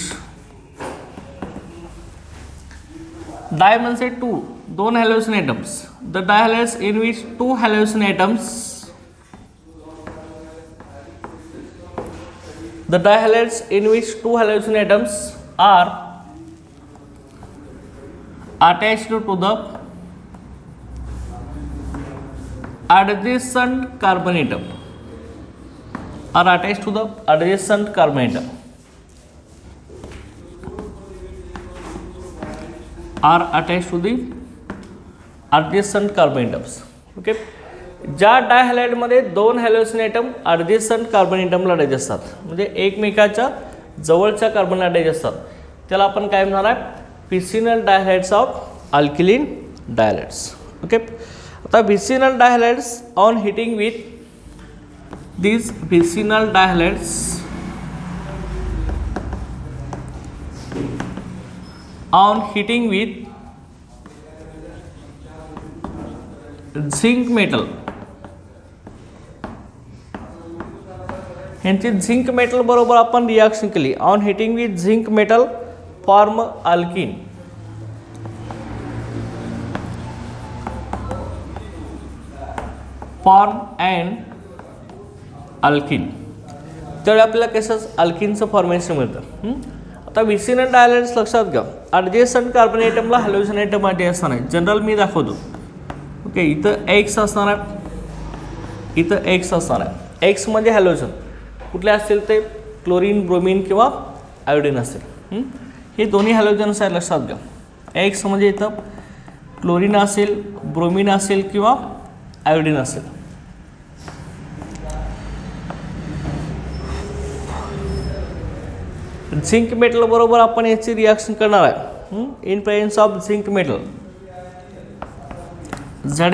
di म्हणजे टू, दोन halogen atoms. The dihalides in which two halogen atoms. The dihalaids in which two halogen atoms are attached to the adjacent carbon atom are attached to the adjacent carbon atom are attached to the adjacent carbon atoms. Okay, ज्या डायहॅलाइडमध्ये दोन halogen item ॲडजेसंट carbon ॲटमला attach असतात म्हणजे एकमेकाच्या जवळच्या कार्बनला attach असतात त्याला आपण काय म्हणणार आहे फिसिनल dihalides of alkylene dihalides. Okay, आता vicinal dihalides on heating with these vicinal dihalaides on heating with zinc metal. ह्यांची झिंक मेटल बरोबर आपण रिॲक्शन केली. On heating with zinc metal form alkene. Form and alkene. त्यावेळी आपल्याला कसं अल्किनचं formation मिळतं. आता विसिनल डायहॅलाइड्स लक्षात घ्या. ॲडजेसंट कार्बन ॲटमला हॅलोजन ॲटम अटॅच असणार आहे. जनरल मी दाखवतो. ओके, इथं एक्स असणार आहे, इथं एक्स असणार आहे. एक्स म्हणजे हॅलोजन कुठले असतील ते क्लोरीन, ब्रोमीन किंवा आयोडीन असेल. हे दोन्ही हॅलोजन्स आहेत लक्षात घ्या. एक्स म्हणजे इथं क्लोरीन असेल, ब्रोमीन असेल किंवा आयोडीन असेल. झिंक मेटल बरोबर आपण याची रिॲक्शन करणार आहे. In presence of zinc metal Zn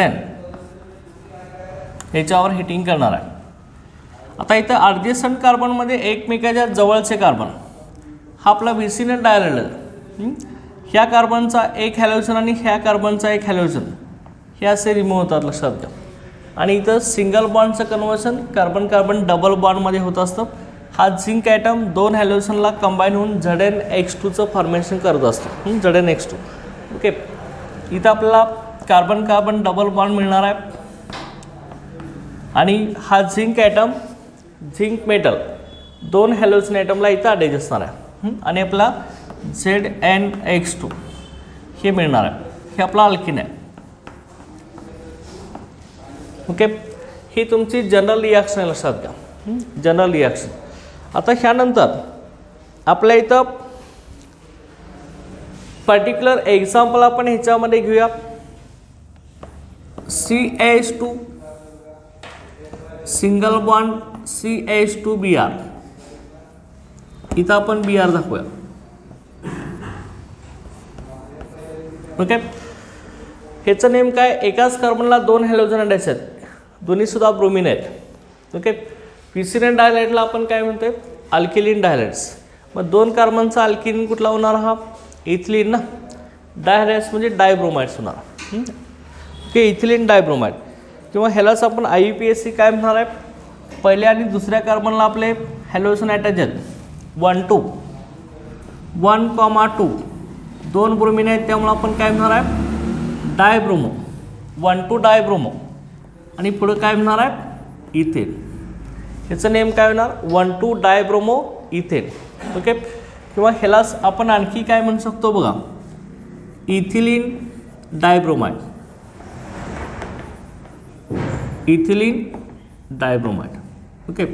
ह्याच्यावर हिटिंग करणार आहे. आता इथं ॲडजस्टंट कार्बनमध्ये एकमेकाच्या जवळचे कार्बन हा आपला व्हिसिनल डायहायड्रल, ह्या कार्बनचा एक हॅलोजन आणि ह्या कार्बनचा एक हॅलोजन हे असे रिमूव्ह होतात, लक्षात घ्या. आणि इथं सिंगल बॉन्डचं कन्वर्शन कार्बन कार्बन डबल बॉन्डमध्ये होत असतं. हा झिंक ॲटम 2 हॅलोजनला कंबाईन होऊन ZnH2चं फॉर्मेशन करत असतो, ZnH2. ओके, इथं आपल्याला कार्बन कार्बन डबल बॉन्ड मिळणार आहे. आणि हा zinc atom zinc metal 2 halogen ॲटमला इथं अटॅच असणार आहे. आणि आपला ZnH2 हे मिळणार आहे. हे आपला अल्किन आहे. ओके, ही तुमची जनरल रिॲक्शन आहे, लक्षात घ्या. General reaction. आता ह्यानंतर आपल्या इथं पर्टिक्युलर एक्झाम्पल आपण ह्याच्यामध्ये घेऊया. CH2 single bond CH2Br. इथं आपण Br दाखवूया. ओके, ह्याचं नेम काय, एकाच कार्बनला 2 हॅलोजन अटॅच आहेत, दोन्ही सुद्धा ब्रोमिन आहेत. ओके, व्हिसिनल डायहायड्रलला आपण काय म्हणतोय, अल्किलिन डायहायड्रल्स. मग 2 कार्बनचा अल्किलिन कुठला होणार, हा इथिलीन ना. डायहायड्रल्स म्हणजे डायब्रोमाइड्स होणार. Okay, ethylene dibromide. किंवा ह्यालाच आपण IUPAC काय म्हणणार आहे, पहिल्या आणि दुसऱ्या कार्बनला आपले हॅलोजन अटॅच आहेत 1,2 1,2 2 ब्रोमिन आहेत, त्यामुळे आपण काय म्हणणार आहे, डायब्रोमो 1,2 डायब्रोमो. आणि पुढं काय म्हणणार आहे, इथेन. ह्याचं नेम काय होणार, 1,2 डायब्रोमो इथेन. ओके, किंवा ह्यालाच आपण आणखी काय म्हणू शकतो बघा, इथिलीन डायब्रोमाइड. इथिलीन डायब्रोमाइड. ओके,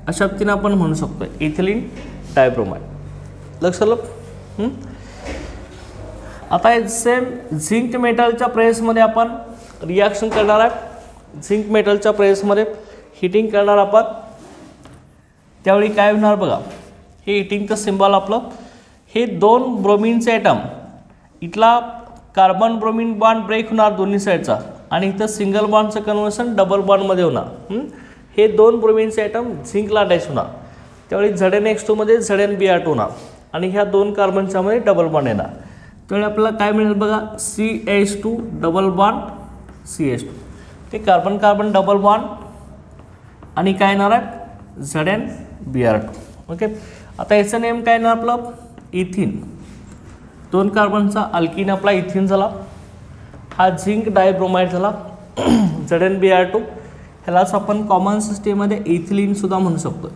अशा पद्धतीनं आपण म्हणू शकतो इथिलीन डायब्रोमाइड. लक्षात आलं. आता सेम झिंक मेटलच्या प्रेसमध्ये आपण रिॲक्शन करणार आहे. झिंक मेटलच्या प्रेसमध्ये हिटिंग करणार आपण. त्यावेळी काय होणार बघा, हे हिटिंगचं सिम्बॉल आपलं, हे 2 ब्रोमिनचे ॲटम, इथला कार्बन ब्रोमिन बॉन्ड ब्रेक होणार दोन्ही साईडचा, आणि इथं सिंगल बॉन्डचं कन्वर्शन डबल बॉन्डमध्ये होणार. हे 2 ब्रोमिनचे ॲटम झिंकला अटॅच होणार, त्यावेळी ZnH2 मध्ये ZnBr2 होणार, आणि ह्या 2 कार्बनच्यामध्ये डबल बॉन्ड येणार. त्यावेळी आपल्याला काय मिळेल बघा, CH2 डबल बॉन्ड CH2. ते कार्बन कार्बन डबल बॉन्ड आणि काय येणार आहे, ZnBr2. ओके, आता याचं नेम काय येणार आपलं, इथिन. 2 कार्बनचा अल्किन आपला इथिन झाला. हा झिंक डायब्रोमाइड झाला ZnBr2. ह्यालाच आपण कॉमन सिस्टीममध्ये इथिलीन सुद्धा म्हणू शकतो.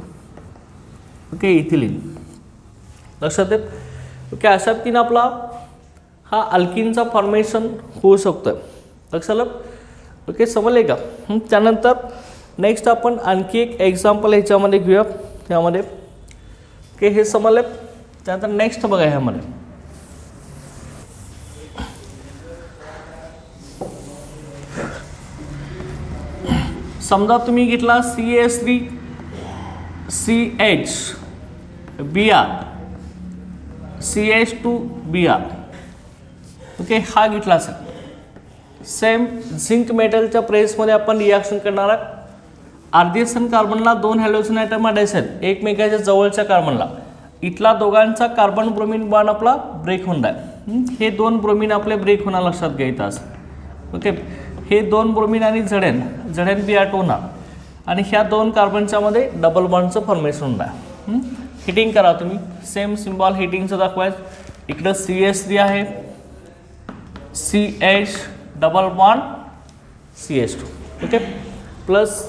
Okay, ethylene. लक्षात येत. ओके, अशा पद्धतीनं आपला हा अल्किनचा फॉर्मेशन होऊ शकतं. लक्षात आलं. ओके, समजले का. त्यानंतर नेक्स्ट आपण आणखी एक एक्झाम्पल ह्याच्यामध्ये घेऊया. त्यामध्ये ओके, हे समजले. त्यानंतर नेक्स्ट बघा, ह्यामध्ये समजा तुम्ही घेतला CH3 CH Br CH2Br. Okay, हा घेतला असेल. सेम झिंक मेटलच्या प्रेसमध्ये आपण रिॲक्शन करणार आहे. ॲडजस्टंट कार्बनला 2 हॅलोजन ॲटम अटॅच आहेत एकमेकाच्या जवळच्या कार्बनला. इथला दोघांचा कार्बन ब्रोमिन बॉन्ड आपला ब्रेक होणार आहे. हे 2 ब्रोमिन आपले ब्रेक होणार, लक्षात घ्यायचं असं. ओके, हे 2 ब्रोमिन आणि ZnBr2 होणार, आणि ह्या 2 कार्बनच्या मध्ये डबल बॉन्डचं फॉर्मेशन होणार. हिटिंग करा तुम्ही. सेम सिम्बॉल हिटिंगचं दाखवायचं. इकडं CH3 आहे, CH double bond CH2. Okay, plus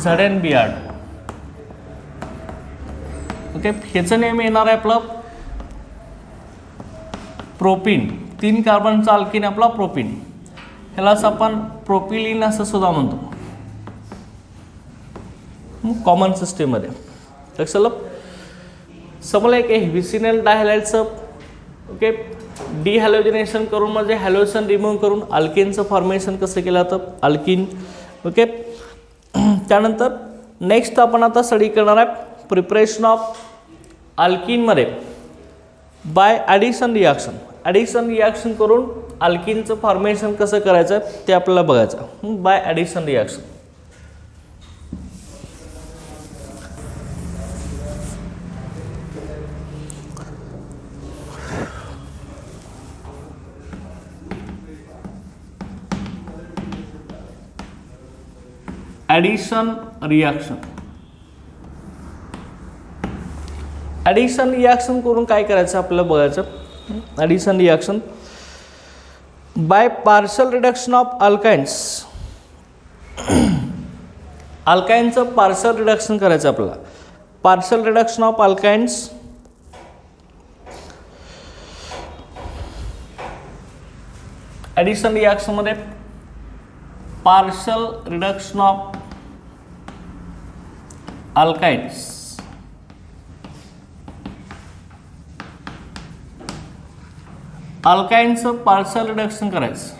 ZnBr2. Okay, ह्याचं नेम येणार आहे आपलं प्रोपिन. 3 कार्बनचा अल्किन आपला प्रोपिन. ह्यालाच आपण प्रोपिलिन असं सुद्धा म्हणतो कॉमन सिस्टीममध्ये. लक्षात समजलं आहे की व्हिसिनल डायहायड्रलचं ओके डिहॅलोजिनेशन करून म्हणजे हॅलोजन रिमूव्ह करून अल्किनचं फॉर्मेशन कसं केलं जातं, अल्किन. ओके, त्यानंतर नेक्स्ट आपण आता स्टडी करणार आहे प्रिपरेशन ऑफ अल्किनमध्ये by addition reaction. Addition reaction करून अल्किनचं फॉर्मेशन कसं करायचं ते आपल्याला बघायचं by addition reaction. Addition reaction. Addition reaction करून काय करायचं आपल्याला बघायचं. Addition reaction by partial reduction of alkynes. अल्काइनचं पार्शल रिडक्शन करायचं आपल्याला. Partial reduction of alkynes addition रिॲक्शनमध्ये पार्शल रिडक्शन ऑफ अल्काइन्स. अल्काइनचं पार्शल रिडक्शन करायचं.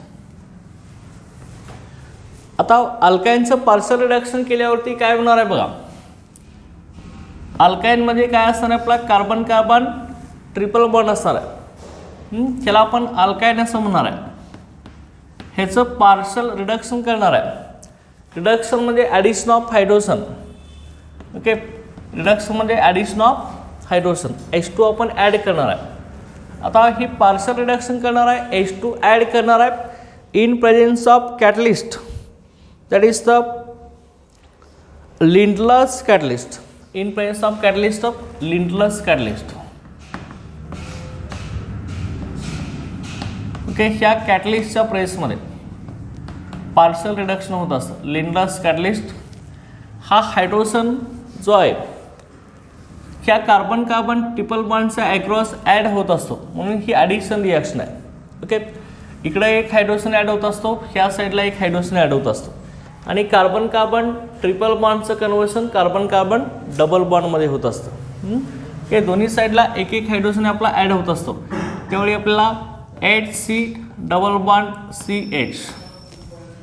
आता अल्काइनचं पार्शल रिडक्शन केल्यावरती काय होणार आहे बघा. अल्काइन म्हणजे काय असणार आहे आपला कार्बन कार्बन ट्रिपल बॉन्ड असणार आहे. ह्याला आपण अल्काइन असं म्हणणार आहे. ह्याचं पार्शल रिडक्शन करणार आहे. रिडक्शन म्हणजे addition of hydrogen. Okay, reduction म्हणजे ॲडिशन ऑफ हायड्रोजन. H2 आपण ॲड करणार आहे. आता ही पार्शल रिडक्शन करणार आहे. H2 ॲड करणार आहे in presence of catalyst. That is the Lindlar's catalyst. In presence of catalyst of Lindlar's catalyst. Okay, ह्या कॅटलिस्टच्या प्रेसमध्ये पार्शल रिडक्शन होत असतं. लिंडलर्स कॅटलिस्ट हा हायड्रोजन जो आहे ह्या कार्बन कार्बन ट्रिपल बॉन्डच्या ॲक्रॉस ॲड होत असतो, म्हणून ही ॲडिशन रिॲक्शन आहे. ओके, इकडे एक हायड्रोजन ॲड होत असतो, ह्या साईडला एक हायड्रोजन ॲड होत असतो आणि कार्बन कार्बन ट्रिपल बॉन्डचं कन्व्हर्शन कार्बन कार्बन डबल बॉन्डमध्ये होत असतं. हे दोन्ही साईडला एक एक हायड्रोजन आपला ॲड होत असतो. त्यावेळी आपल्याला HC double bond CH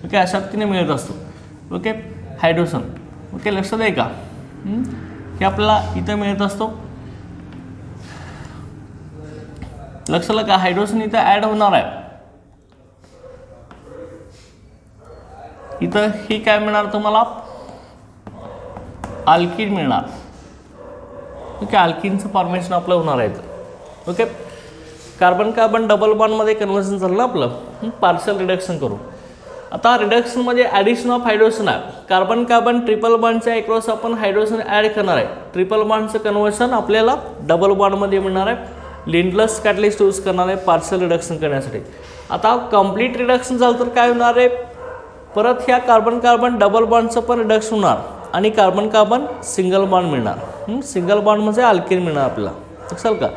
okay अशा पद्धतीने मिळत असतो. Okay, hydrogen. ओके, लक्षात आहे का. हे आपल्याला इथं मिळत असतो. लक्षात का हायड्रोजन इथं ॲड होणार आहे. इथं ही काय मिळणार तुम्हाला अल्किन मिळणार. ओके, अल्किनचं फॉर्मेशन आपलं होणार आहे इथं. ओके, कार्बन कार्बन डबल बॉन्डमध्ये कन्व्हर्जन झालं ना आपलं पार्शल रिडक्शन करू. आता रिडक्शनमध्ये ॲडिशन ऑफ हायड्रोजन आहे. कार्बन कार्बन ट्रिपल बॉन्डच्या अक्रॉस आपण हायड्रोजन ॲड करणार आहे. ट्रिपल बॉन्डचं कन्व्हर्शन आपल्याला डबल बॉन्डमध्ये मिळणार आहे. लिंडलर्स कॅटलिस्ट यूज करणार आहे पार्शल रिडक्शन करण्यासाठी. आता कंप्लीट रिडक्शन झालं तर काय होणार आहे, परत ह्या कार्बन कार्बन डबल बॉन्डचं पण रिडक्शन होणार आणि कार्बन कार्बन सिंगल बॉन्ड मिळणार. सिंगल बॉन्ड म्हणजे अल्किन मिळणार आपल्याला. लक्षाल का.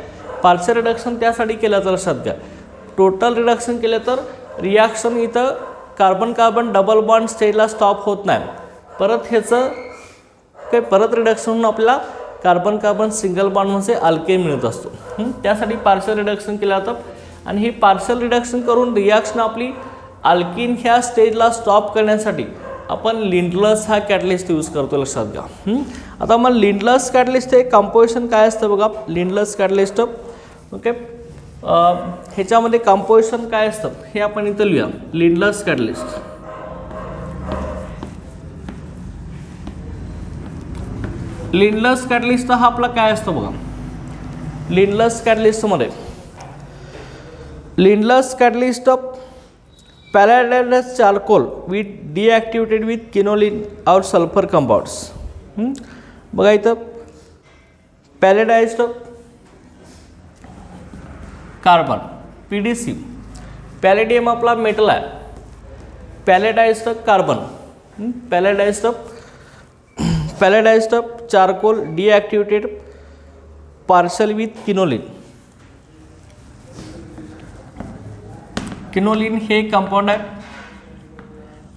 पार्शल रिडक्शन त्यासाठी केलं तर लक्षात घ्या. टोटल रिडक्शन केलं तर रिॲक्शन इथं कार्बन कार्बन डबल बॉन्ड स्टेजला स्टॉप होत नाही. परत ह्याचं काही परत रिडक्शन होऊन आपल्याला कार्बन कार्बन सिंगल बॉन्डमध्ये अल्केन मिळत असतो. त्यासाठी पार्शल रिडक्शन केलं जातं आणि ही पार्शल रिडक्शन करून रिॲक्शन आपली अल्किन ह्या स्टेजला स्टॉप करण्यासाठी आपण लिंडलर्स हा कॅटलिस्ट यूज करतो. लक्षात घ्या. आता मग लिंडलर्स कॅटलिस्ट हे कंपोजिशन काय असतं बघा. लिंडलर्स कॅटलिस्ट ओके ह्याच्यामध्ये कंपोजिशन काय असतं हे आपण इथं लिहूया. Lindlar's catalyst. लिंडलर्स कॅटलिस्ट हा आपला काय असतो बघा. लिंडलर्स कॅटलिस्टमध्ये Lindlar's catalyst palladised charcoal with deactivated with quinoline और सल्फर कंपाउंड्स. बघा इथं पॅलेडाइज्ड कार्बन PDC. पॅलेडियम आपला मेटल आहे. पॅलेडाइज्ड कार्बन पॅलेडाइज्ड चारकोल डिॲक्टिवेटेड पार्शल विथ किनोलिन. किनोलिन हे कंपाऊंड आहे.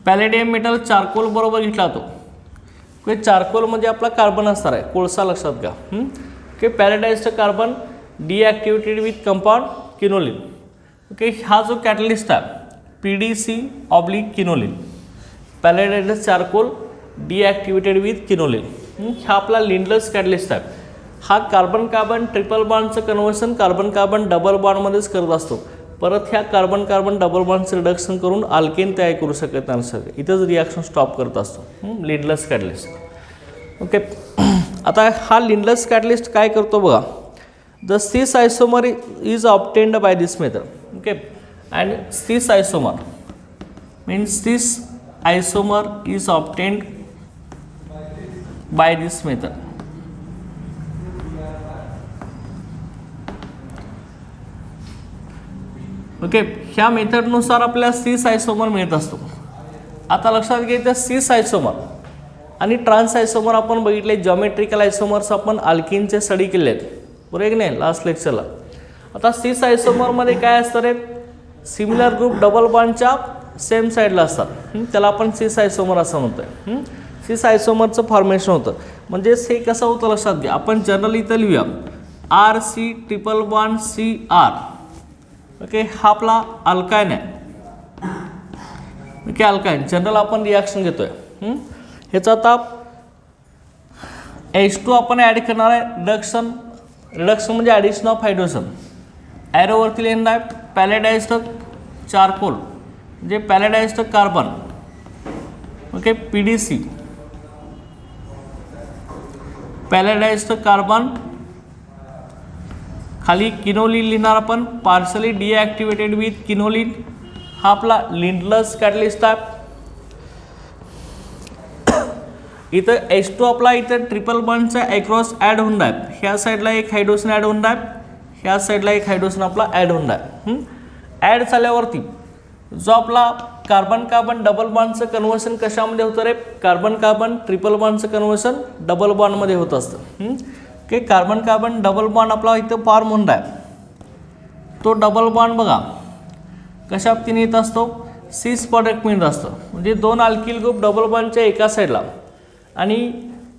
पॅलेडियम मेटल चारकोल बरोबर घेतला जातो. चारकोल म्हणजे आपला कार्बन असणार आहे, कोळसा. लक्षात घ्या. Okay, palladised carbon deactivated with compound quinoline. Okay, हा जो कॅटलिस्ट आहे PDC oblique quinoline. Palladised charcoal deactivated with quinoline. हा आपला लिंडलर्स कॅटलिस्ट आहे. हा कार्बन कार्बन ट्रिपल बॉन्डचं कन्व्हर्शन कार्बन कार्बन डबल बॉन्डमध्येच करत असतो. परत ह्या कार्बन कार्बन डबल बॉन्डचं रिडक्शन करून अल्केन तयार करू शकत नाही. इथंच रिॲक्शन स्टॉप करत असतो लिंडलर्स कॅटलिस्ट. ओके, आता हा लिंडलर्स कॅटलिस्ट काय करतो बघा. The cis isomer is obtained by this method. Okay, and cis isomer means this isomer is obtained by this method. Okay, ह्या मेथडनुसार आपल्याला सिस आयसोमर मिळत असतो. आता लक्षात घ्यायचं सिस आयसोमर आणि ट्रान्स आयसोमर आपण बघितले, जॉमेट्रिकल आयसोमर्स आपण अल्किनचे स्टडी केले आहेत बरोबर की नाही लास्ट लेक्चरला. आता सिस आयसोमरमध्ये काय असतं रे, सिमिलर ग्रुप डबल बॉन्डच्या सेम साईडला असतात, त्याला आपण सिस आयसोमर असं म्हणतोय. सिस आयसोमरचं फॉर्मेशन होतं. म्हणजेच हे कसं होतं लक्षात घ्या, आपण जनरली इथं लिहूया R C triple bond C R. Okay, हा आपला अल्काइन आहे. ओके, अल्काइन जनरल आपण रिॲक्शन घेतोय. ह्याचा आता H2 आपण ॲड करणार आहे. रिडक्शन म्हणजे ॲडिशन ऑफ हायड्रोजन. ॲरोवरती लिहिणार आहे पॅलेडाइज्ड चारकोल म्हणजे palladised carbon. Okay, PDC palladised carbon. खाली किनोलिन लिहिणार आपण, पार्शली डिॲक्टिवेटेड विथ किनोलिन. हा आपला लिंडलर्स कॅटलिस्ट आहे. इथं H2 आपला इथं ट्रिपल बॉन्डचा अक्रॉस ॲड होऊन आहे. ह्या साईडला एक हायड्रोजन ॲड होऊन आहे, ह्या साईडला एक हायड्रोजन आपला ॲड होऊन आहे. ॲड झाल्यावरती जो आपला कार्बन कार्बन डबल बॉन्डचं कन्व्हर्शन कशामध्ये होतं रे, कार्बन कार्बन ट्रिपल बॉन्डचं कन्व्हर्शन डबल बॉन्डमध्ये होत असतं. Okay, carbon carbon double bond आपला इथं फॉर्म होऊन आहे. तो डबल बॉन्ड बघा कशा बाबतीने येत असतो, सिस प्रॉडक्ट मिळत असतं. म्हणजे दोन अल्किल ग्रुप डबल बॉन्डच्या एका साईडला आणि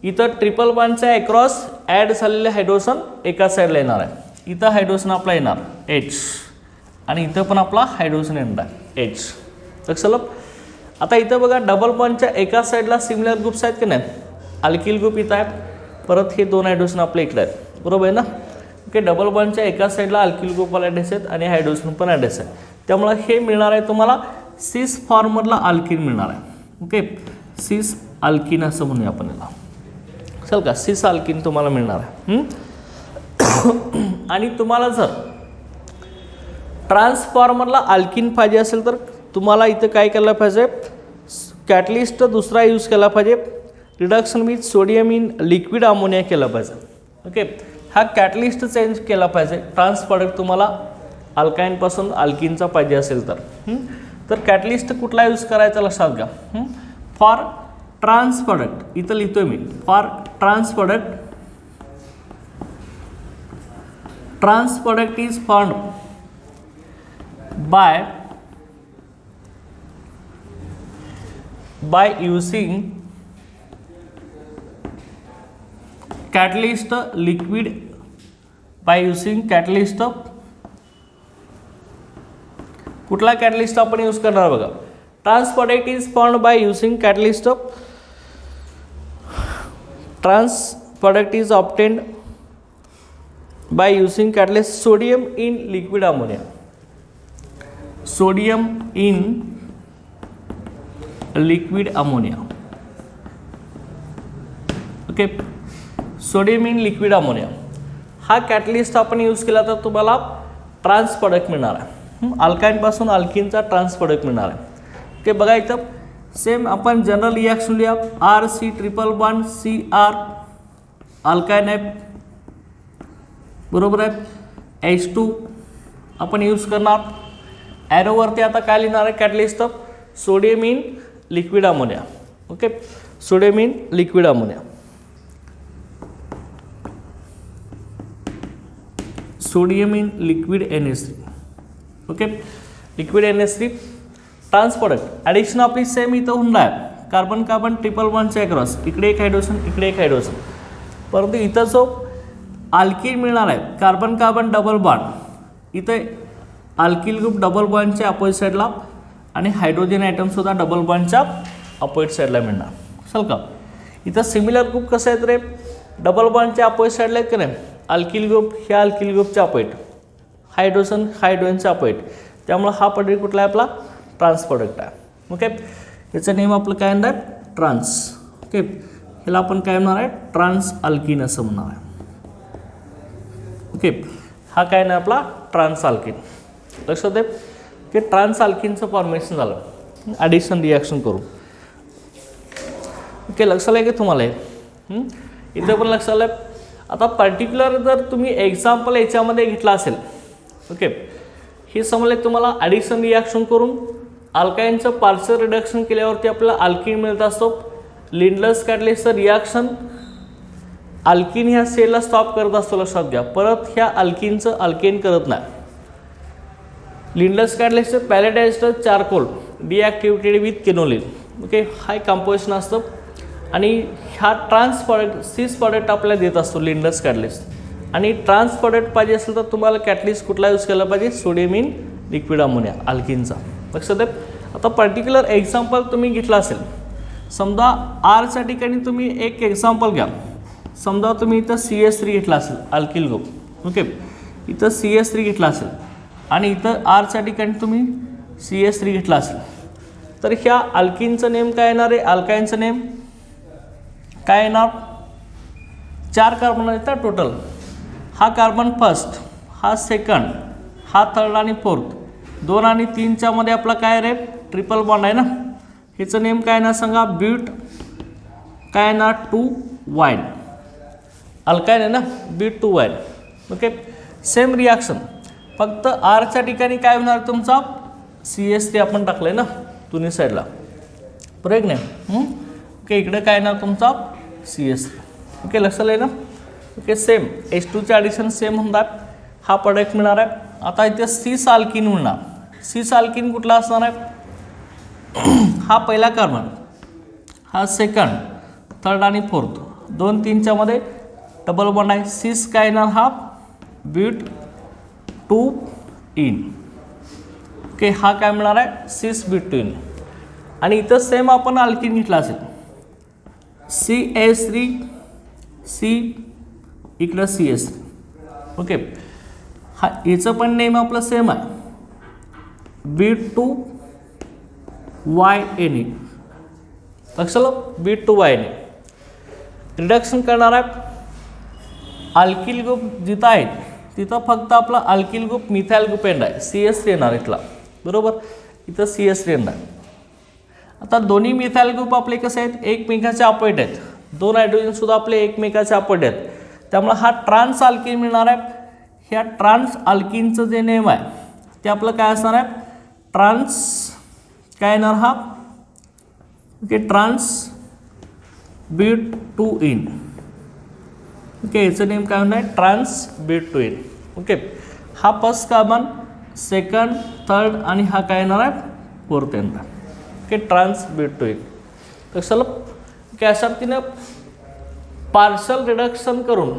इथं ट्रिपल बॉन्डच्या अक्रॉस ॲड झालेले हायड्रोजन एका साईडला येणार आहे. इथं हायड्रोजन आपला येणार H आणि इथं पण आपला हायड्रोजन येणार H. लक्षात. आता इथं बघा डबल बॉन्डच्या एका साईडला सिमिलर ग्रुप्स आहेत की नाही, अल्किल ग्रुप इथं आहेत, परत हे दोन हायड्रोजन आपल्या इकडे आहेत बरोबर आहे ना. ओके, डबल बॉन्डच्या एका साईडला अल्किल ग्रुपवाला ॲड्रेस आहेत आणि हायड्रोजन पण ॲड्रेस आहे. त्यामुळे हे मिळणार आहे तुम्हाला सिस फॉर्ममधला अल्किन मिळणार आहे. ओके, सिस अल्किन असं म्हणूया आपण याला. चल का, सिस अल्किन तुम्हाला मिळणार आहे. आणि तुम्हाला जर ट्रान्सफॉर्मरला अल्किन पाहिजे असेल तर तुम्हाला इथं काय केलं पाहिजे, कॅटलिस्ट दुसरा यूज केला पाहिजे. Reduction with sodium in liquid ammonia केलं पाहिजे. ओके, हा कॅटलिस्ट चेंज केला पाहिजे. ट्रान्स प्रॉडक्ट तुम्हाला अल्काइनपासून अल्किनचा पाहिजे असेल तर कॅटलिस्ट कुठला यूज करायचा लक्षात घ्या. फॉर ट्रान्स प्रॉडक्ट इथं लिहितोय मी, for trans product is formed by using catalyst liquid, by using catalyst. कुठला कॅटलिस्ट आपण यूज करणार बघा, trans product is formed by using catalyst. Trans product is obtained by using catalyst sodium in liquid ammonia. Sodium in liquid ammonia. Okay, sodium in liquid ammonia हा catalyst आपण use केला तर तुम्हाला trans product मिळणार आहे. अल्काइनपासून अल्किनचा trans product मिळणार आहे. Okay, बघा इथं सेम आपण जनरल रिॲक्शन लिहा, R C triple bond C R alkyne आहे बरोबर आहे. H2 आपण यूज करणार. ॲरोवरती आता काय लिहिणार आहे catalyst, sodium in liquid ammonia. Okay, sodium in liquid ammonia. Sodium in liquid NH3. Okay, liquid NH3 trans product addition आपली सेम इथं होणार आहे. कार्बन कार्बन ट्रिपल बॉन्डच्या अक्रॉस इकडे एक हायड्रोजन इकडे एक हायड्रोजन, परंतु इथं जो अल्किन मिळणार आहे कार्बन कार्बन डबल बॉन्ड, इथे अल्किल ग्रुप डबल बॉन्डच्या अपोजिट साईडला आणि हायड्रोजन ॲटमसुद्धा डबल बॉन्डच्या अपोजिट साईडला मिळणार. चल का, इथं सिमिलर ग्रुप कसं आहेत रे, डबल बॉन्डच्या अपोजिट साईडला आहेत की नाही, अल्किल ग्रुप ह्या अल्किल ग्रुपच्या अपोजिट, हायड्रोजन हायड्रोजनच्या अपोजिट. त्यामुळे हा प्रॉडक्ट कुठला आहे आपला ट्रान्स प्रॉडक्ट आहे. ओके, याचं नेम आपलं काय म्हणणार आहे ट्रान्स. ओके, ह्याला आपण काय म्हणणार आहे ट्रान्स अल्किन असं म्हणणार आहे. ओके, हा काय नाही आपला ट्रान्स अल्किन. लक्षात दे की ट्रान्स अल्किनचं फॉर्मेशन झालं ॲडिशन रिॲक्शन करू. ओके, लक्षात आहे की तुम्हाला इथे पण लक्षात आलं. आता पर्टिक्युलर जर तुम्ही एक्झाम्पल याच्यामध्ये घेतला असेल, ओके, हे समजले तुम्हाला ॲडिशन रिॲक्शन करून अल्काईनचं पार्शियल रिडक्शन केल्यावरती आपल्याला अल्किन मिळत असतो. लिंडलर्स कॅटलिस्टचं रिॲक्शन अल्किन ह्या सेलला स्टॉप करत असतो, लक्षात घ्या. परत ह्या अल्किनचं अल्केन करत नाही. लिंडलर्स कॅटलिस्टचं palladised charcoal deactivated with quinoline, okay, high composition असतं आणि ह्या ट्रान्स प्रॉडक्ट सिस प्रॉडक्ट आपल्याला देत असतो लिंडलर्स कॅटलिस्ट. आणि ट्रान्स प्रॉडक्ट पाहिजे असेल तर तुम्हाला कॅटलिस्ट कुठला यूज केला पाहिजे, सोडियम इन लिक्विड अमोनिया अल्किनचा, लक्षात आहे. आता पर्टिक्युलर एक्झाम्पल तुम्ही घेतला असेल, समजा आरच्या ठिकाणी तुम्ही एक एक्झाम्पल घ्या. समजा तुम्ही इथं CS3 घेतला असेल अल्किल ग्रुप, ओके, इथं CS3 घेतला असेल आणि इथं आरच्या ठिकाणी तुम्ही CS3 घेतला असेल, तर ह्या अल्किनचं नेम काय येणार आहे, अल्काईनचं नेम काय येणार. 4 कार्बन येतात टोटल. हा कार्बन फर्स्ट, हा सेकंड, हा थर्ड आणि फोर्थ, 2 आणि 3च्या मध्ये आपला काय रे ट्रिपल बॉन्ड आहे ना. ह्याचं नेम काय येणार सांगा, ब्यूट काय येणार 2 वाईन. अल्काईन आहे ना, but 2 yne, okay. Same reaction, फक्त आरच्या ठिकाणी काय होणार तुमचा CS3 आपण टाकलं आहे ना दोन्ही साईडला, बरोबर नाही. ओके, इकडे काय येणार तुमचा CS3, ओके, लक्षात आहे ना. ओके, सेम H2चे ॲडिशन सेम होणार, हा प्रोडक्ट मिळणार आहे. आता इथे सिस अल्किन मिळणार. सिस अल्किन कुठला असणार आहे, हा पहिला कार्बन, हा सेकंड, थर्ड आणि फोर्थ, 2 3च्या मध्ये डबल बॉन्ड आहे. सिस काय येणार, हा ब्यूट 2 इन, ओके, हा काय मिळणार आहे सिस ब्यूट 2 इन. आणि इथं सेम आपण अल्किन घेतला असेल, CH3 C इकडं CS3, ओके, हा याचं पण नेम आपलं सेम आहे, ब्यूट 2 YNE, लक्षात, ब्यूट 2 YNE. रिडक्शन करणार आहे अल्किल ग्रुप जिथं आहे तिथं फक्त आपला alkyl group methyl group end आहे, CS3 येणार इथला, बरोबर, इथं CS3 येणार. आता दोन्ही मिथाइल ग्रुप आपले कसे आहेत, एकमेकाचे अपोजिट आहेत. 2 हायड्रोजन सुद्धा आपले एकमेकाचे अपोजिट आहेत, त्यामुळे हा ट्रान्स अल्किन मिळणार आहे. ह्या ट्रान्स अल्किनचं जे नेम आहे ते आपलं काय असणार आहे, ट्रान्स काय येणार हा, okay, trans but 2 ene, okay, याचं नेम काय होणार आहे, ट्रान्स ब्यूट 2 इन, ओके. हा फर्स्ट कार्बन, सेकंड, थर्ड आणि हा काय येणार आहे फोर्थ येणार, ओके, ट्रान्स ब्यूट 2 इन. तर चला, ओके, अशा तिनं पार्शल रिडक्शन करून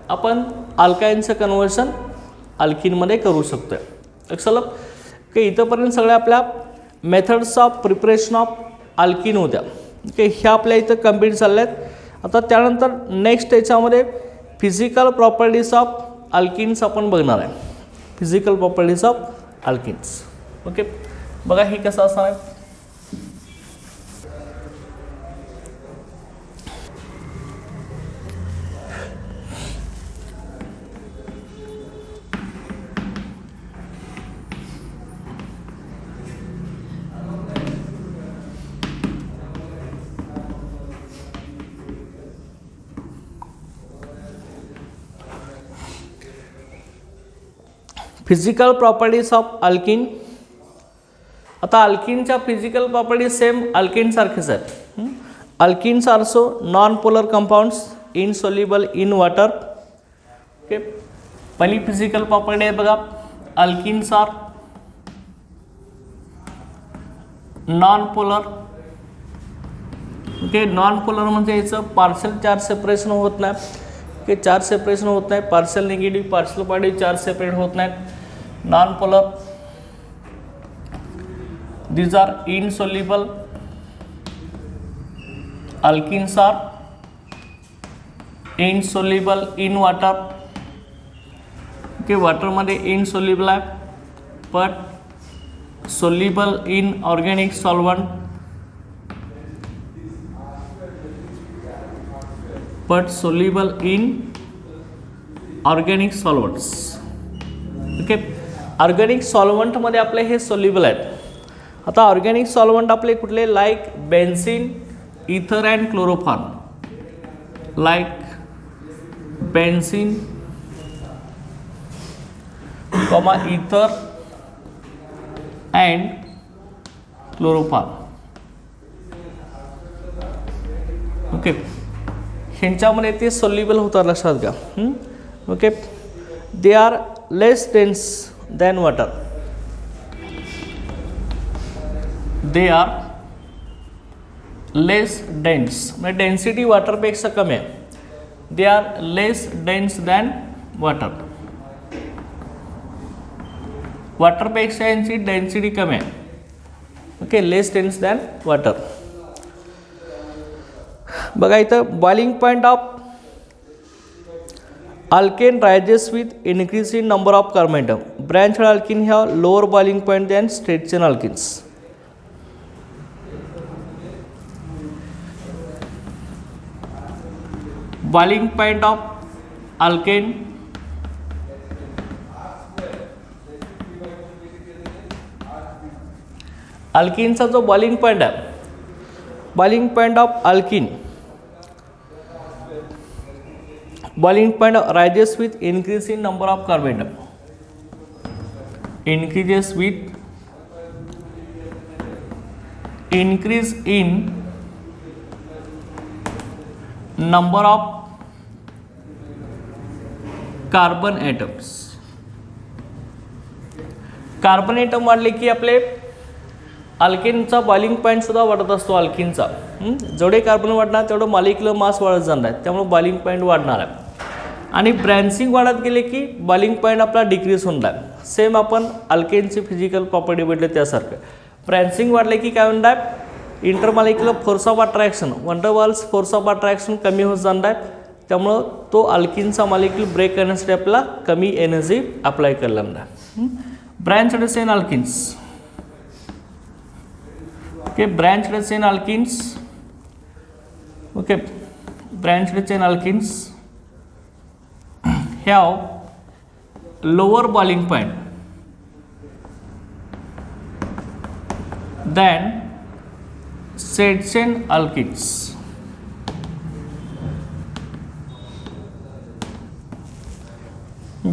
आपण अल्काईनचं कन्व्हर्शन अल्किनमध्ये करू शकतो. लक्षात, ओके, इथंपर्यंत सगळ्या आपल्या methods of preparation of alkene होत्या, ओके, ह्या आपल्या इथं कम्प्लीट झाल्या आहेत. आता त्यानंतर नेक्स्ट याच्यामध्ये फिजिकल प्रॉपर्टीज ऑफ अल्किन्स आपण बघणार आहे. Physical properties of alkynes, okay, बघा ही कसं असणार आहे. Physical properties of alkyne. आता अल्किनच्या फिजिकल प्रॉपर्टीज सेम अल्किनसारखेच आहेत. Alkynes also non polar compounds insoluble in water, okay. पहिली फिजिकल प्रॉपर्टी आहे बघा, alkynes are non polar, okay. Non polar म्हणजे याचं पार्शल चार्ज सेपरेशन होत नाही, ओके, चार्ज सेपरेशन होत नाही, partial negative partial positive charge separate होत नाहीत. Non polar, these are insoluble. Alkenes are insoluble in water, okay, water मध्ये insoluble आहे, but soluble in organic solvent, but soluble in organic solvents, okay. Organic solvent मध्ये आपले हे soluble आहेत. आता organic solvent आपले कुठले, like benzene, ether and chloroform, like benzene, comma ether and chloroform. Okay, ह्यांच्यामध्ये ते सोल्युबल होतात लक्षात घ्या. Okay, they are less dense than water. They are less dense म्हणजे डेन्सिटी वॉटरपेक्षा कमी आहे. They are less dense than water. वॉटरपेक्षा यांची डेन्सिटी कमी आहे. Okay, less dense than water. बघा इथं boiling point of alkane rises with increase in number of carbon atom. Branch alkene have lower boiling point than straight chain alkenes. Boiling point of alkane अल्किनचा जो boiling point आहे, boiling point of alkene, boiling point rises with increase in number of carbon atom. Increases with increase in number of carbon atoms. Carbon atom वाढले की आपले अल्केनचा boiling point सुद्धा वाढत असतो. अल्किनचा जेवढे कार्बन वाढणार तेवढं मॉलिक्युलर मास वाढत जाणार आहे, त्यामुळे बॉइलिंग पॉईंट वाढणार आहे. आणि ब्रँचिंग वाढत गेले की बॉइलिंग पॉईंट आपला डिक्रीज होणार आहे. सेम आपण अल्केनची फिजिकल प्रॉपर्टी भेटले त्यासारखं. ब्रँचिंग वाढले की काय होणार आहे, intermolecular force of attraction, Van der Waals force of attraction कमी होत जाणार आहे. त्यामुळं तो अल्किनचा मॉलिक्यूल ब्रेक करण्यासाठी आपल्याला कमी एनर्जी अप्लाय करायला लागणार. Branched chain alkenes. Okay, branched chain alkenes. Okay, branched chain alkenes have lower boiling point than straight chain alkenes.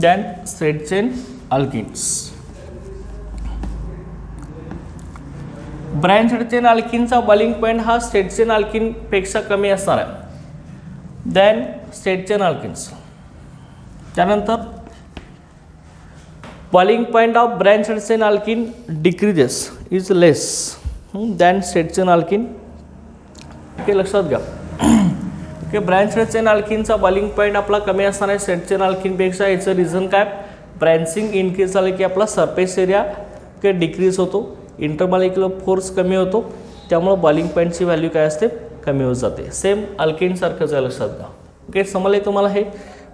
Than straight chain alkenes. Branched chain अल्किनचा बॉइलिंग पॉइंट हा straight chain alkene पेक्षा कमी असणार आहे than straight chain alkenes. त्यानंतर boiling point of branched chain alkene decreases is less than straight chain alkene. Okay, लक्षात घ्या. Okay, branched chain अल्किनचा बॉइलिंग पॉइंट आपला कमी असणार आहे स्ट्रेट चेन अल्किनपेक्षा. याचं रिझन काय, ब्रँचिंग इनक्रीज झालं की आपला सरफेस एरिया ओके डिक्रीज होतो, इंटरमॉलिक्युलर फोर्स कमी होतो, त्यामुळं बॉइलिंग पॉईंटची व्हॅल्यू काय असते, कमी होत जाते. सेम अल्केनसारखंच आहे, लक्षात घ्या. ओके, समजले तुम्हाला हे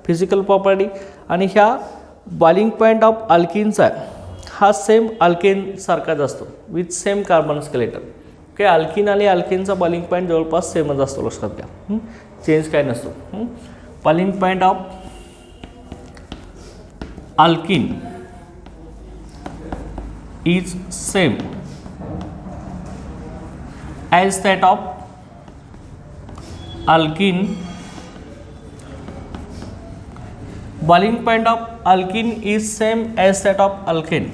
फिजिकल प्रॉपर्टी. आणि ह्या बॉइलिंग पॉइंट ऑफ अल्किनचा हा सेम अल्केन सारखाच असतो with same carbon skeleton. Okay, alkene आणि अल्केनचा बॉइलिंग पॉइंट जवळपास सेमच असतो, लक्षात घ्या. चेंज काय नसतो. Boiling point of alkene is same as that of alkene. Boiling point of alkene is same as that of alkane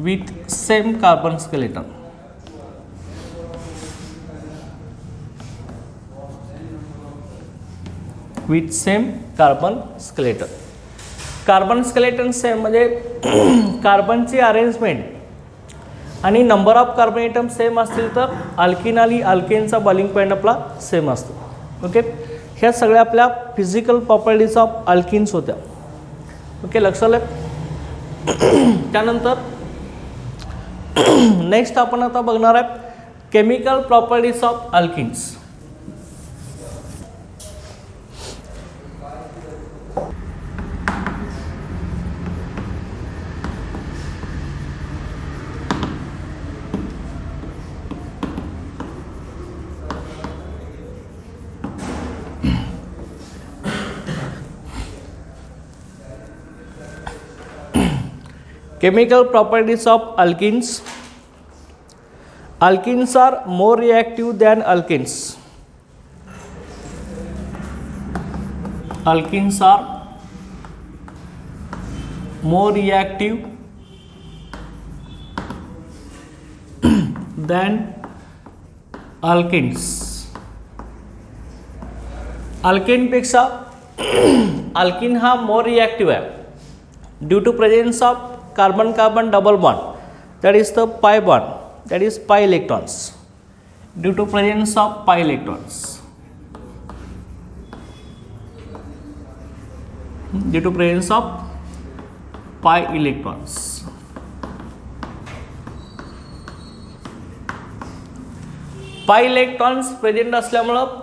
with same carbon skeleton. With same carbon skeleton. Carbon skeleton same म्हणजे कार्बनची arrangement आणि number of carbon atom same असतील तर alkyne आणि अल्केनचा boiling point आपला same असतो. Okay, ह्या सगळ्या आपल्या फिजिकल प्रॉपर्टीज ऑफ अल्किन्स होत्या. ओके, लक्षात आलं. त्यानंतर नेक्स्ट आपण आता बघणार आहे chemical properties of alkynes. Chemical properties of alkenes. Alkenes are more reactive than alkenes. alkenes are more reactive than alkenes. Alkane पेक्षा अल्किन हा मोर रिॲक्टिव्ह आहे due to presence of carbon carbon double bond, that is the pi bond, that is pi electrons, due to presence of pi electrons, due to presence of pi electrons. Pi electrons present असल्यामुळं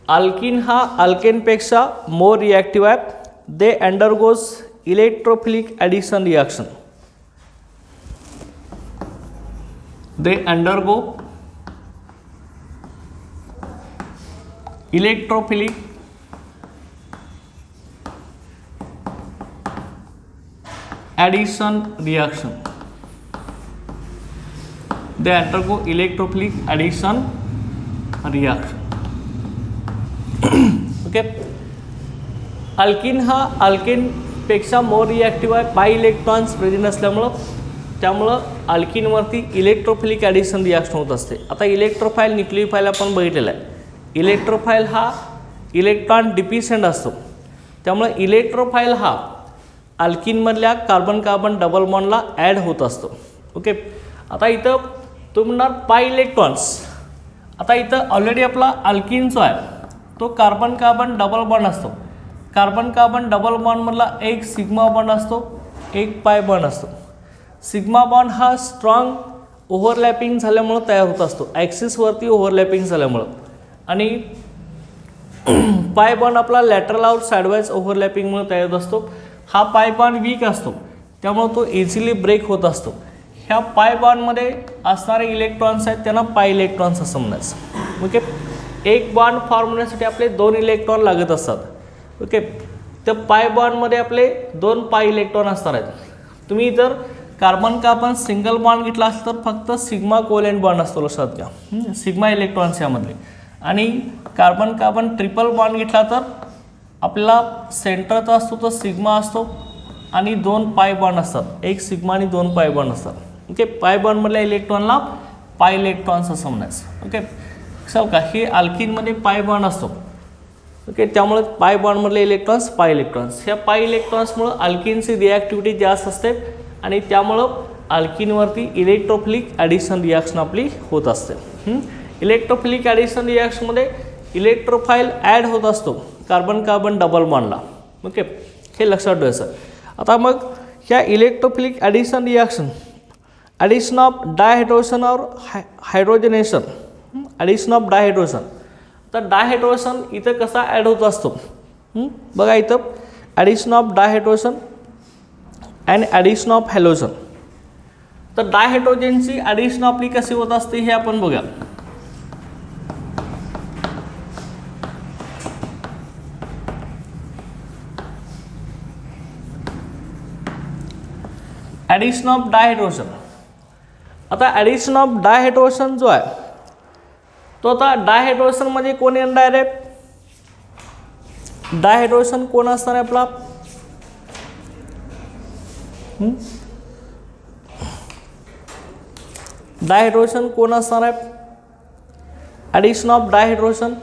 alkene हा अल्केनपेक्षा more reactive आहे. They undergoes electrophilic addition reaction. They undergo electrophilic addition reaction. They undergo electrophilic addition reaction. Okay. Alkene हा अल्केनपेक्षा more reactive आहे. पाय electrons present असल्यामुळं त्यामुळं अल्किनवरती इलेक्ट्रोफिलिक ॲडिशन रिॲक्शन होत असते. आता इलेक्ट्रोफाईल न्यूक्लियोफाईल आपण बघितलेला आहे. इलेक्ट्रोफाईल हा इलेक्ट्रॉन डिफिशियंट असतो, त्यामुळे इलेक्ट्रोफाईल हा अल्किनमधल्या कार्बन कार्बन डबल बॉन्डला ॲड होत असतो. ओके. आता इथं तो म्हणणार पाय इलेक्ट्रॉन्स. आता इथं ऑलरेडी आपला अल्किन जो आहे तो कार्बन कार्बन डबल बॉन्ड असतो. कार्बन कार्बन डबल बॉन्डमधला एक सिग्मा बॉन्ड असतो, एक पाय बॉन्ड असतो. सिग्मा बॉन्ड हा स्ट्रॉंग ओव्हरलॅपिंग झाल्यामुळं तयार होत असतो, ॲक्सिसवरती ओव्हरलॅपिंग झाल्यामुळं. आणि पाय बॉन्ड आपला लॅटरल आउट साईडवाईज ओव्हरलॅपिंगमुळे तयार होत असतो. हा पाय बॉन्ड वीक असतो, त्यामुळे तो इझिली ब्रेक होत असतो. ह्या पाय बॉन्डमध्ये असणारे इलेक्ट्रॉन्स आहेत त्यांना पाय इलेक्ट्रॉन्स असं म्हणायचं. ओके. एक बॉन्ड फॉर्म होण्यासाठी आपले 2 इलेक्ट्रॉन लागत असतात. ओके. तर पाय बॉन्डमध्ये आपले 2 पाय इलेक्ट्रॉन असणार आहेत. तुम्ही जर कार्बन कार्बन सिंगल बॉन्ड घेतला असेल तर फक्त सिग्मा कोव्हॅलेंट बॉन्ड असतो, लक्षात घ्या, सिग्मा इलेक्ट्रॉन्स यामधले. आणि कार्बन कार्बन ट्रिपल बॉन्ड घेतला तर आपला सेंटरचा असतो तो सिग्मा असतो आणि 2 पाय बॉन्ड असतात, एक सिग्मा आणि 2 पाय बॉन्ड असतात. ओके. पाय बॉन्डमधल्या इलेक्ट्रॉनला पाय इलेक्ट्रॉन्स असं म्हणायचं. ओके. लक्षात का, हे अल्किनमध्ये पाय बॉन्ड असतो. ओके. त्यामुळे पाय बॉन्डमधले इलेक्ट्रॉन्स पाय इलेक्ट्रॉन्स. ह्या पाय इलेक्ट्रॉन्समुळं अल्किनची रिॲक्टिव्हिटी जास्त असते आणि त्यामुळं अल्किनवरती इलेक्ट्रोफिलिक ॲडिशन रिॲक्शन आपली होत असते. इलेक्ट्रोफिलिक ॲडिशन रिॲक्शनमध्ये इलेक्ट्रोफाईल ॲड होत असतो कार्बन कार्बन डबल बॉन्डला. ओके. हे लक्षात ठेवायचं. आता मग ह्या electrophilic addition reaction, addition of dihydrogen और हायड्रोजनेशन, ॲडिशन ऑफ डायहायड्रोजन. तर डायहायड्रोजन इथं कसा ॲड होत असतो बघा, इथं addition of dihydrogen and addition of halogen. तर डायहायड्रोजनची ॲडिशन आपली कशी होत असते हे आपण बघूया. Addition of dihydrogen. आता ॲडिशन ऑफ डायहायड्रोजन जो आहे तो आता डायहायड्रोजनमध्ये कोण येणार आहे? डायहायड्रोजन कोण असणार आहे आपला? डायहायड्रोजन कोण असणार आहे? ॲडिशन ऑफ डायहायड्रोजन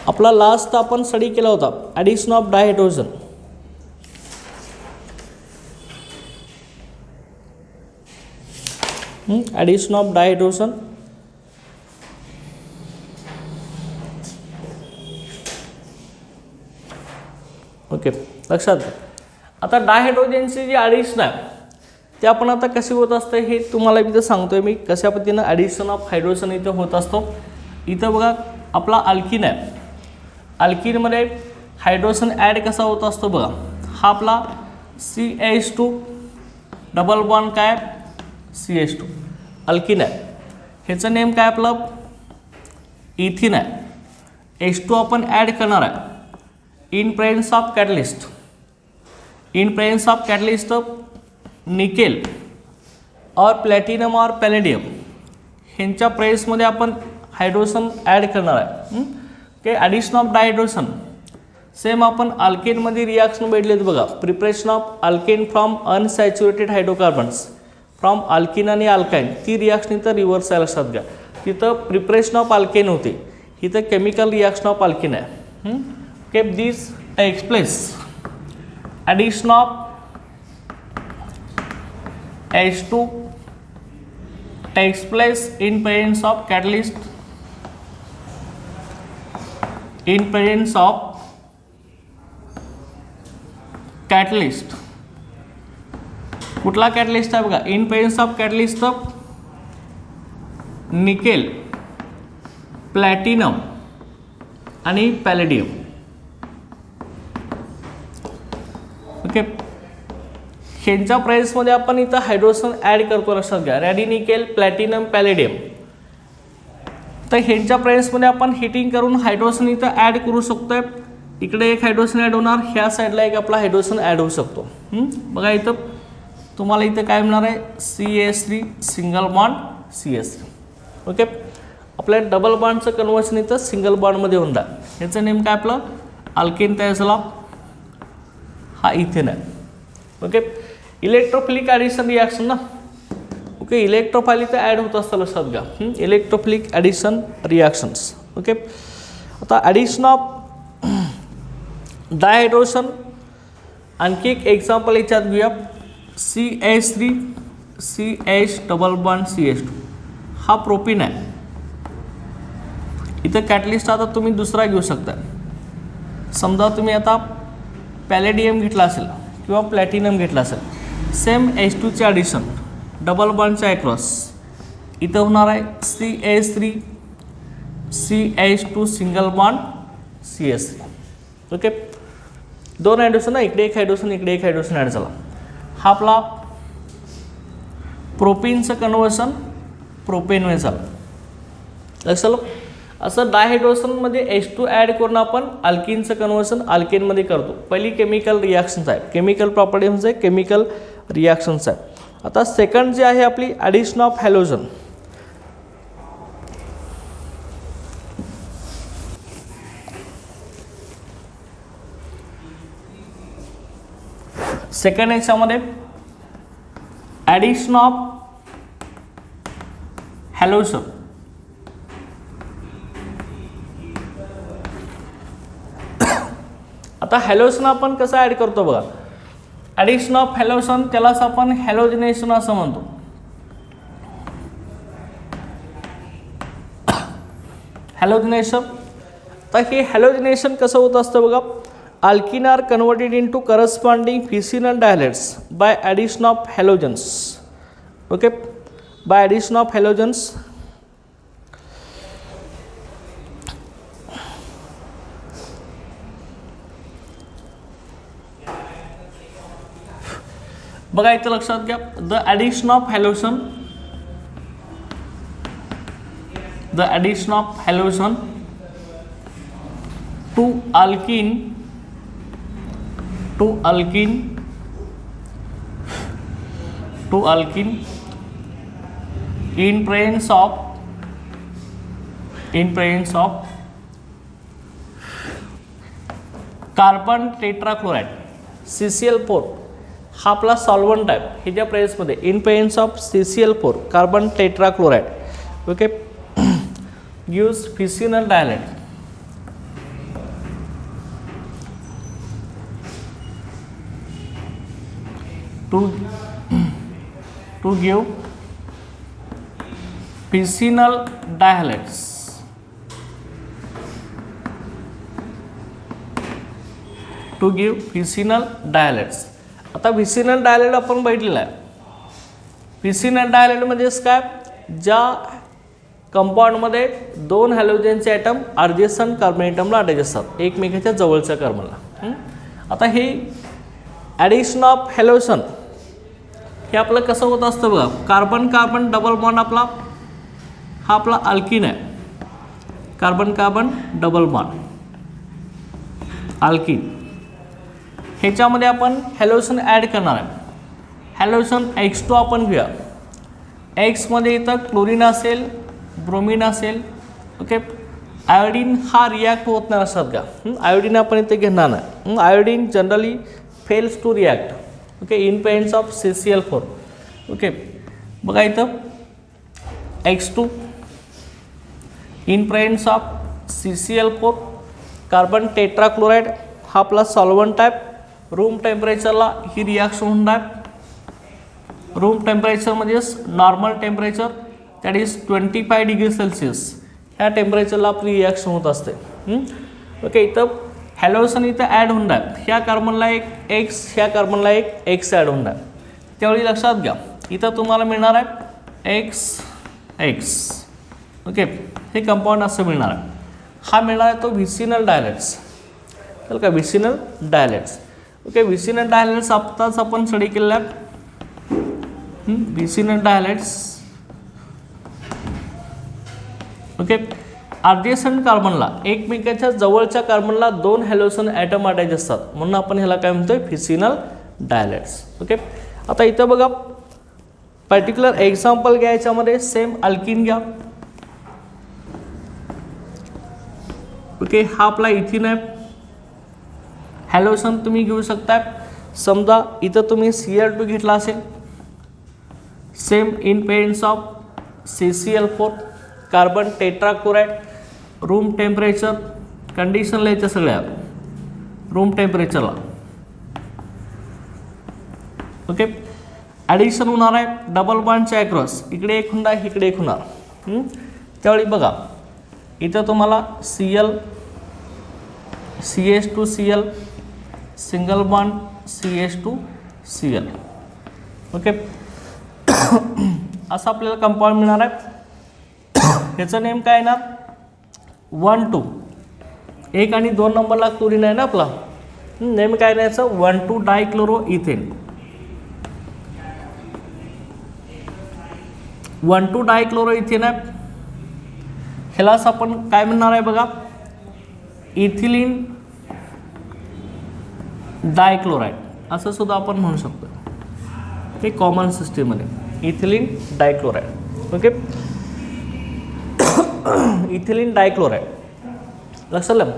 आपला लास्ट आपण स्टडी केला होता. Addition of dihydrogen, addition of dihydrogen. Okay. लक्षात घ्या. आता डायहायड्रोजनची जी ॲडिशन आहे ते आपण आता कशी होत असते हे तुम्हाला इथं सांगतोय मी, कशा पद्धतीनं ॲडिशन ऑफ हायड्रोजन इथं होत असतो. इथं बघा आपला अल्किन आहे, अल्किनमध्ये हायड्रोजन ॲड कसा होत असतो बघा. हा आपला CH2 डबल बॉन्ड काय CH2 अल्किन आहे. ह्याचं नेम काय आपलं इथिन आहे. H2 आपण ॲड करणार आहे in presence of catalyst. In presence of catalyst nickel और प्लॅटिनम और पॅलेडियम ह्यांच्या प्रेझेन्समध्ये आपण हायड्रोजन ॲड करणार आहे. ओके. ॲडिशन ऑफ डायहायड्रोजन सेम आपण अल्केनमध्ये रिॲक्शन भेटलेत बघा. Preparation of alkane from unsaturated hydrocarbons from alkene आणि अल्काईन, ती रिॲक्शन इथं रिव्हर्स आहे, लक्षात घ्या. तिथं प्रिपरेशन ऑफ अल्केन होते, इथं केमिकल रिॲक्शन ऑफ अल्किन आहे. Okay. This takes place. Addition of H2 takes place in presence of catalyst, in presence of catalyst. कुठला कॅटलिस्ट आहे बघा. In presence of catalyst nickel, platinum आणि पॅलेडियम. Okay. ह्यांच्या प्रेझेन्समध्ये आपण इथं हायड्रोजन ॲड करतो, लक्षात घ्या. रॅडिनिकेल, प्लॅटिनम, पॅलेडियम. तर ह्यांच्या प्रेझेन्समध्ये आपण हिटिंग करून हायड्रोजन इथं ॲड करू शकतोय. इकडे एक हायड्रोजन ॲड होणार, ह्या साईडला एक आपला हायड्रोजन ॲड होऊ शकतो. बघा इथं तुम्हाला इथं काय मिळणार आहे, CH3 single bond CH3. Okay. आपल्या डबल बॉन्डचं कन्वर्शन इथं सिंगल बॉन्डमध्ये होणार. ह्याचं नेम काय आपलं अल्केन तयार झाला, हा इथेन आहे. ओके. इलेक्ट्रोफिलिक ॲडिशन रिॲक्शन ना. ओके. इलेक्ट्रोफाइल इथं ॲड होत असतं, लक्षात घ्या. Electrophilic addition reactions. ओके. आता ॲडिशन ऑफ डायहायड्रोजन आणखी एक एक्झाम्पल याच्यात घेऊया. CH3 CH double bond CH2, हा प्रोपीन आहे. इथं कॅटलिस्ट आता तुम्ही दुसरा घेऊ शकता. समजा तुम्ही आता पॅलेडियम घेतला असेल किंवा प्लॅटिनम घेतला असेल, सेम H2चे ॲडिशन डबल बॉन्डच्या अक्रॉस इथं होणार आहे CH3 CH2 single bond CH3. Okay. दोन हायड्रोजन ना, इकडे एक हायड्रोजन इकडे एक हायड्रोजन ॲड झाला. हा आपला प्रोपीनचं कन्वर्शन प्रोपेनमध्ये झालं, लक्षात. असं डायहायड्रोजनमध्ये H2 ॲड करून आपण अल्किनचं कन्वर्शन अल्केनमध्ये करतो. पहिली केमिकल रिॲक्शन्स आहे, केमिकल प्रॉपर्टीज आहे, केमिकल रिॲक्शन्स आहे. आता सेकंड जे आहे आपली ॲडिशन ऑफ हॅलोजन. सेकंड याच्यामध्ये ॲडिशन ऑफ हॅलोजन. आता हॅलोजन आपण कसं ॲड करतो बघा. ॲडिशन ऑफ हॅलोजन त्यालाच आपण हॅलोजिनेशन असं म्हणतो. हॅलोजिनेशन. तर हे हॅलोजिनेशन कसं होत असतं बघा. Alkene are converted into corresponding fissional dialytes by addition of halogens. Okay, by addition of halogens. बघा इथं लक्षात घ्या. The addition of halogen, the addition of halogen to alkene in presence of carbon tetrachloride CCl4, हा आपला solvent आहे. ह्याच्या प्रेझेन्समध्ये in presence of CCl4 carbon tetrachloride. Okay. Gives vicinal dihalide. to give fissional dihalides. To give fissional dihalides. आता फिसिनल डायलाइड आपण बघितलेला आहे. फिसिनल डायलाइड म्हणजेच काय, ज्या कंपाऊंडमध्ये दोन हॅलोजनचे ॲटम ॲडजस्टंट कार्बन ॲटमला अटॅच असतात, एकमेकाच्या जवळच्या कार्बनला. आता हे ॲडिशन ऑफ हॅलोजन हे आपलं कसं होत असतं बघा. कार्बन कार्बन डबल बॉन्ड आपला, हा आपला अल्किन आहे. Carbon carbon double bond alkene. ह्याच्यामध्ये आपण हॅलोजन ॲड करणार आहे. हॅलोजन X2 आपण घेऊया. X मध्ये इथं क्लोरीन असेल, ब्रोमीन असेल. ओके. आयोडीन हा रिॲक्ट होत नाही लक्षात घ्या. आयोडीन आपण इथे घेणार नाही. Iodine generally fails to react. Okay, in presence of CCl4. Okay, बघा इथं X2 in presence of CCl4 carbon tetrachloride हा आपला सॉल्वंट आहे. रूम टेम्परेचरला ही रिॲक्शन होणार. रूम टेम्परेचर म्हणजेच normal temperature that is 25 degree Celsius. ह्या टेम्परेचरला आपली रिॲक्शन होत असते. ओके, इथं हॅलोजन इथं ॲड होणार. ह्या कार्बनला एक X, ह्या कार्बनला एक X ॲड होणार. त्यावेळी लक्षात घ्या इथं तुम्हाला मिळणार आहे X. ओके, हे कंपाऊंड असं मिळणार आहे. हा मिळणार आहे तो व्हिसिनल डायलेट्स. चल का, व्हिसिनल डायलेट्स. ओके, व्हिसिनल डायलेट्स आत्ताच आपण स्टडी केलेला आहे. व्हिसिनल डायलेट्स. ओके, ॲडजसंट कार्बनला एकमेकाच्या जवळच्या कार्बनला 2 हॅलोजन ॲटम अटॅच असतात म्हणून आपण ह्याला काय म्हणतोय व्हिसिनल डायलेट्स. ओके, आता इथं बघा पर्टिक्युलर एक्झाम्पल घ्या. याच्यामध्ये सेम अल्किन घ्या. ओके, हा आपला इथिन आहे. हॅलोजन तुम्ही घेऊ शकता. समजा इथं तुम्ही Cl2 घेतला असेल. Same in presence of CCl4 carbon tetrachloride. Room temperature कंडिशनला याच्या सगळ्या रूम टेम्परेचरला. ओके, ॲडिशन होणार आहे डबल बॉन्डच्या अक्रॉस. इकडे एक होणार, इकडे एक होणार. त्यावेळी बघा इथं तुम्हाला Cl CH2Cl single bond CH2Cl. Okay, असं आपल्याला कंपाऊंड मिळणार आहे. ह्याचं नेम काय येणार 1, 2. 1 आणि 2 नंबरला क्लोरीन आहे ना आपला. नेम काय नाही याचं 1,2 डायक्लोरो इथेन. 1,2 डायक्लोरो इथेन आहे. ह्यालाच आपण काय म्हणणार आहे बघा इथिलीन डायक्लोराइड असं सुद्धा आपण म्हणू शकतो. हे कॉमन सिस्टीममध्ये इथिलीन डायक्लोराइड. ओके, इथिलीन डायक्लोराइड लक्षात आलं.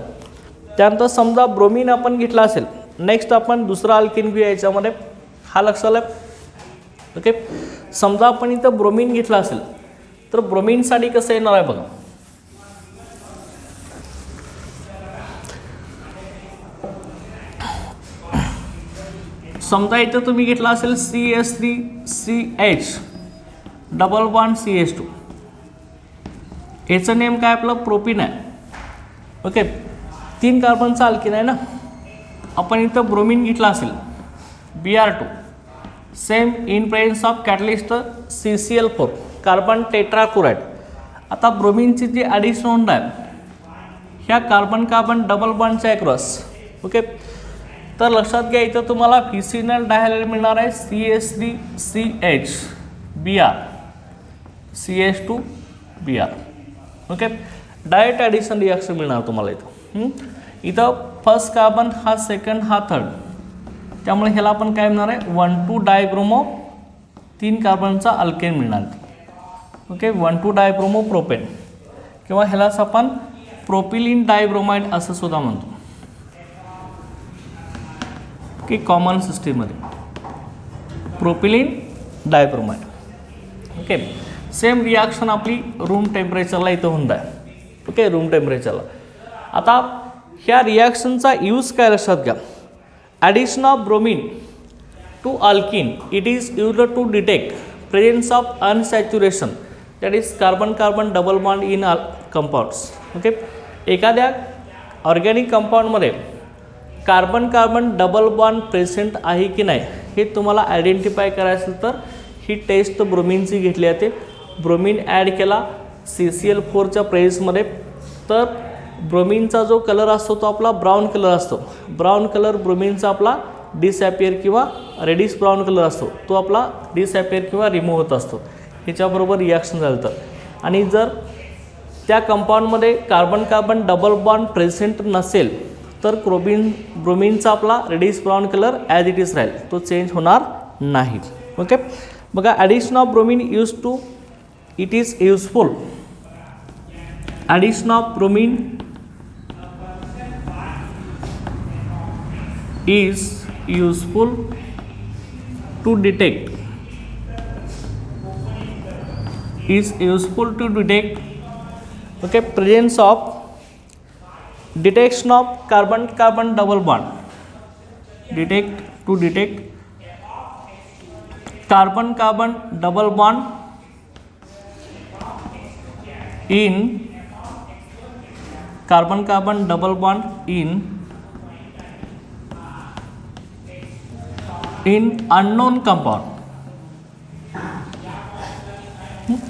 त्यानंतर समजा ब्रोमीन आपण घेतला असेल. नेक्स्ट आपण दुसरा अल्किन घेऊया याच्यामध्ये. हा लक्षात आलं. ओके, समजा आपण इथं ब्रोमीन घेतला असेल तर ब्रोमीनसाठी कसं येणार आहे बघा. समजा इथं तुम्ही घेतला असेल CH3CH डबल बॉन्ड CH2. याचं नेम काय आपलं प्रोपीन आहे. ओके, 3 कार्बनचा अल्किन आहे ना. आपण इथं ब्रोमीन घेतला असेल Br2 same in presence of catalyst CCl4 carbon tetrachloride. आता ब्रोमीनची जी ॲडिशन होणार आहे ह्या कार्बन कार्बन डबल बॉन्डच्या अक्रॉस. ओके, तर लक्षात घ्या इथं तुम्हाला व्हिसिनल डायहायड्रेट मिळणार आहे CH3CH Br CH2Br. Okay, direct addition reaction मिळणार तुम्हाला इथं. इथं फर्स्ट कार्बन हा सेकंड हा थर्ड. त्यामुळे ह्याला आपण काय मिळणार आहे 1,2 डायब्रोमो 3 कार्बनचा अल्केन मिळणार. ओके, 1,2 डायब्रोमो प्रोपेन किंवा ह्यालाच आपण प्रोपिलिन डायब्रोमाइड असं सुद्धा म्हणतो की कॉमन सिस्टीममध्ये propylene dibromide. Okay, same reaction आपली रूम टेम्परेचरला इथं होत आहे. ओके, रूम टेम्परेचरला. आता ह्या रिॲक्शनचा यूज काय लक्षात घ्या. Addition of bromine to alkene it is used to detect presence of unsaturation that is carbon carbon double bond in compounds. Okay, एखाद्या ऑर्गॅनिक कंपाऊंडमध्ये carbon carbon double bond present आहे की नाही हे तुम्हाला आयडेंटिफाय करायचं तर ही टेस्ट ब्रोमीनची घेतली जाते. ब्रोमीन ॲड केला CCl4च्या प्रेझेन्समध्ये तर ब्रोमीनचा जो कलर असतो तो आपला ब्राऊन कलर असतो. ब्राऊन कलर ब्रोमीनचा आपला डिसॲपियर किंवा रेडिश ब्राऊन कलर असतो तो आपला डिसॲपियर किंवा रिमूव्ह होत असतो. ह्याच्याबरोबर रिॲक्शन झालं तर. आणि जर त्या कंपाऊंडमध्ये carbon carbon double bond present नसेल तर ब्रोमीनचा आपला reddish brown colour as it is राहील, तो चेंज होणार नाही. ओके, बघा addition of bromine use to it is useful addition of bromine is useful to detect okay presence of detection of carbon carbon double bond detect carbon carbon double bond in carbon carbon double bond in unknown compound.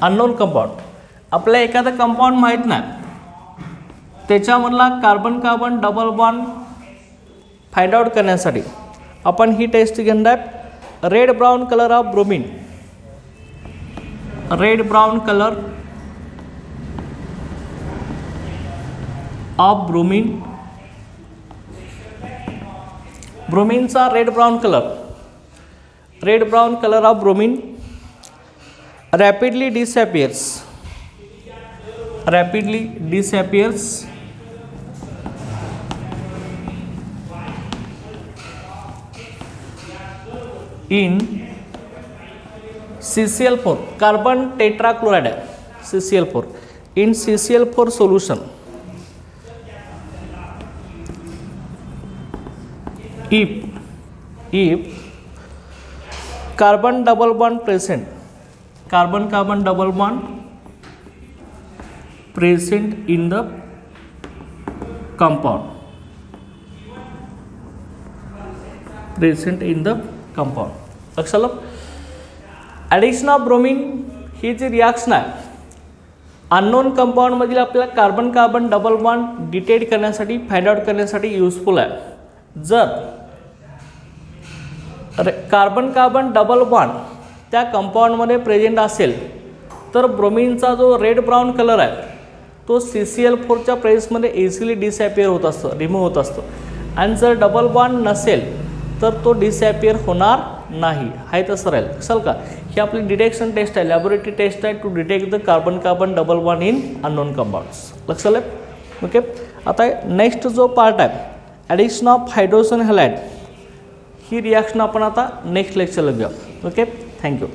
Unknown compound आपल्या एखादा compound माहीत नाही त्याच्यामधला carbon carbon double bond find out करण्यासाठी आपण ही test घेणार आहे. Red brown colour of bromine red brown colour of bromine ब्रोमीनचा red brown colour of bromine rapidly disappears in CCl4 carbon tetrachloride CCl4 in CCl4 solution if carbon double bond present carbon carbon double bond present in the compound लक्षात addition of bromine ही जी reaction आहे unknown compound मधील आपल्याला carbon carbon double bond detect करण्यासाठी find out करण्यासाठी useful आहे. जर कार्बन कार्बन डबल बॉन्ड त्या कंपाऊंडमध्ये प्रेझेंट असेल तर ब्रोमीनचा जो रेड ब्राउन कलर आहे तो CCl4च्या प्रेसमध्ये इझिली डिसॲपियर होत असतो रिमूव्ह होत असतो आणि जर डबल बॉन्ड नसेल तर तो डिसॲपियर होणार नाही आहे तसं राहील. चल का ही आपली डिटेक्शन टेस्ट आहे लॅबोरेटरी टेस्ट आहे to detect the carbon carbon double bond in unknown compounds लक्षात आलं. ओके आता नेक्स्ट जो पार्ट आहे ॲडिशन ऑफ हायड्रोजन हॅलाइड ही रिॲक्शन आपण आता नेक्स्ट लेक्चरला घेऊया. Okay thank you.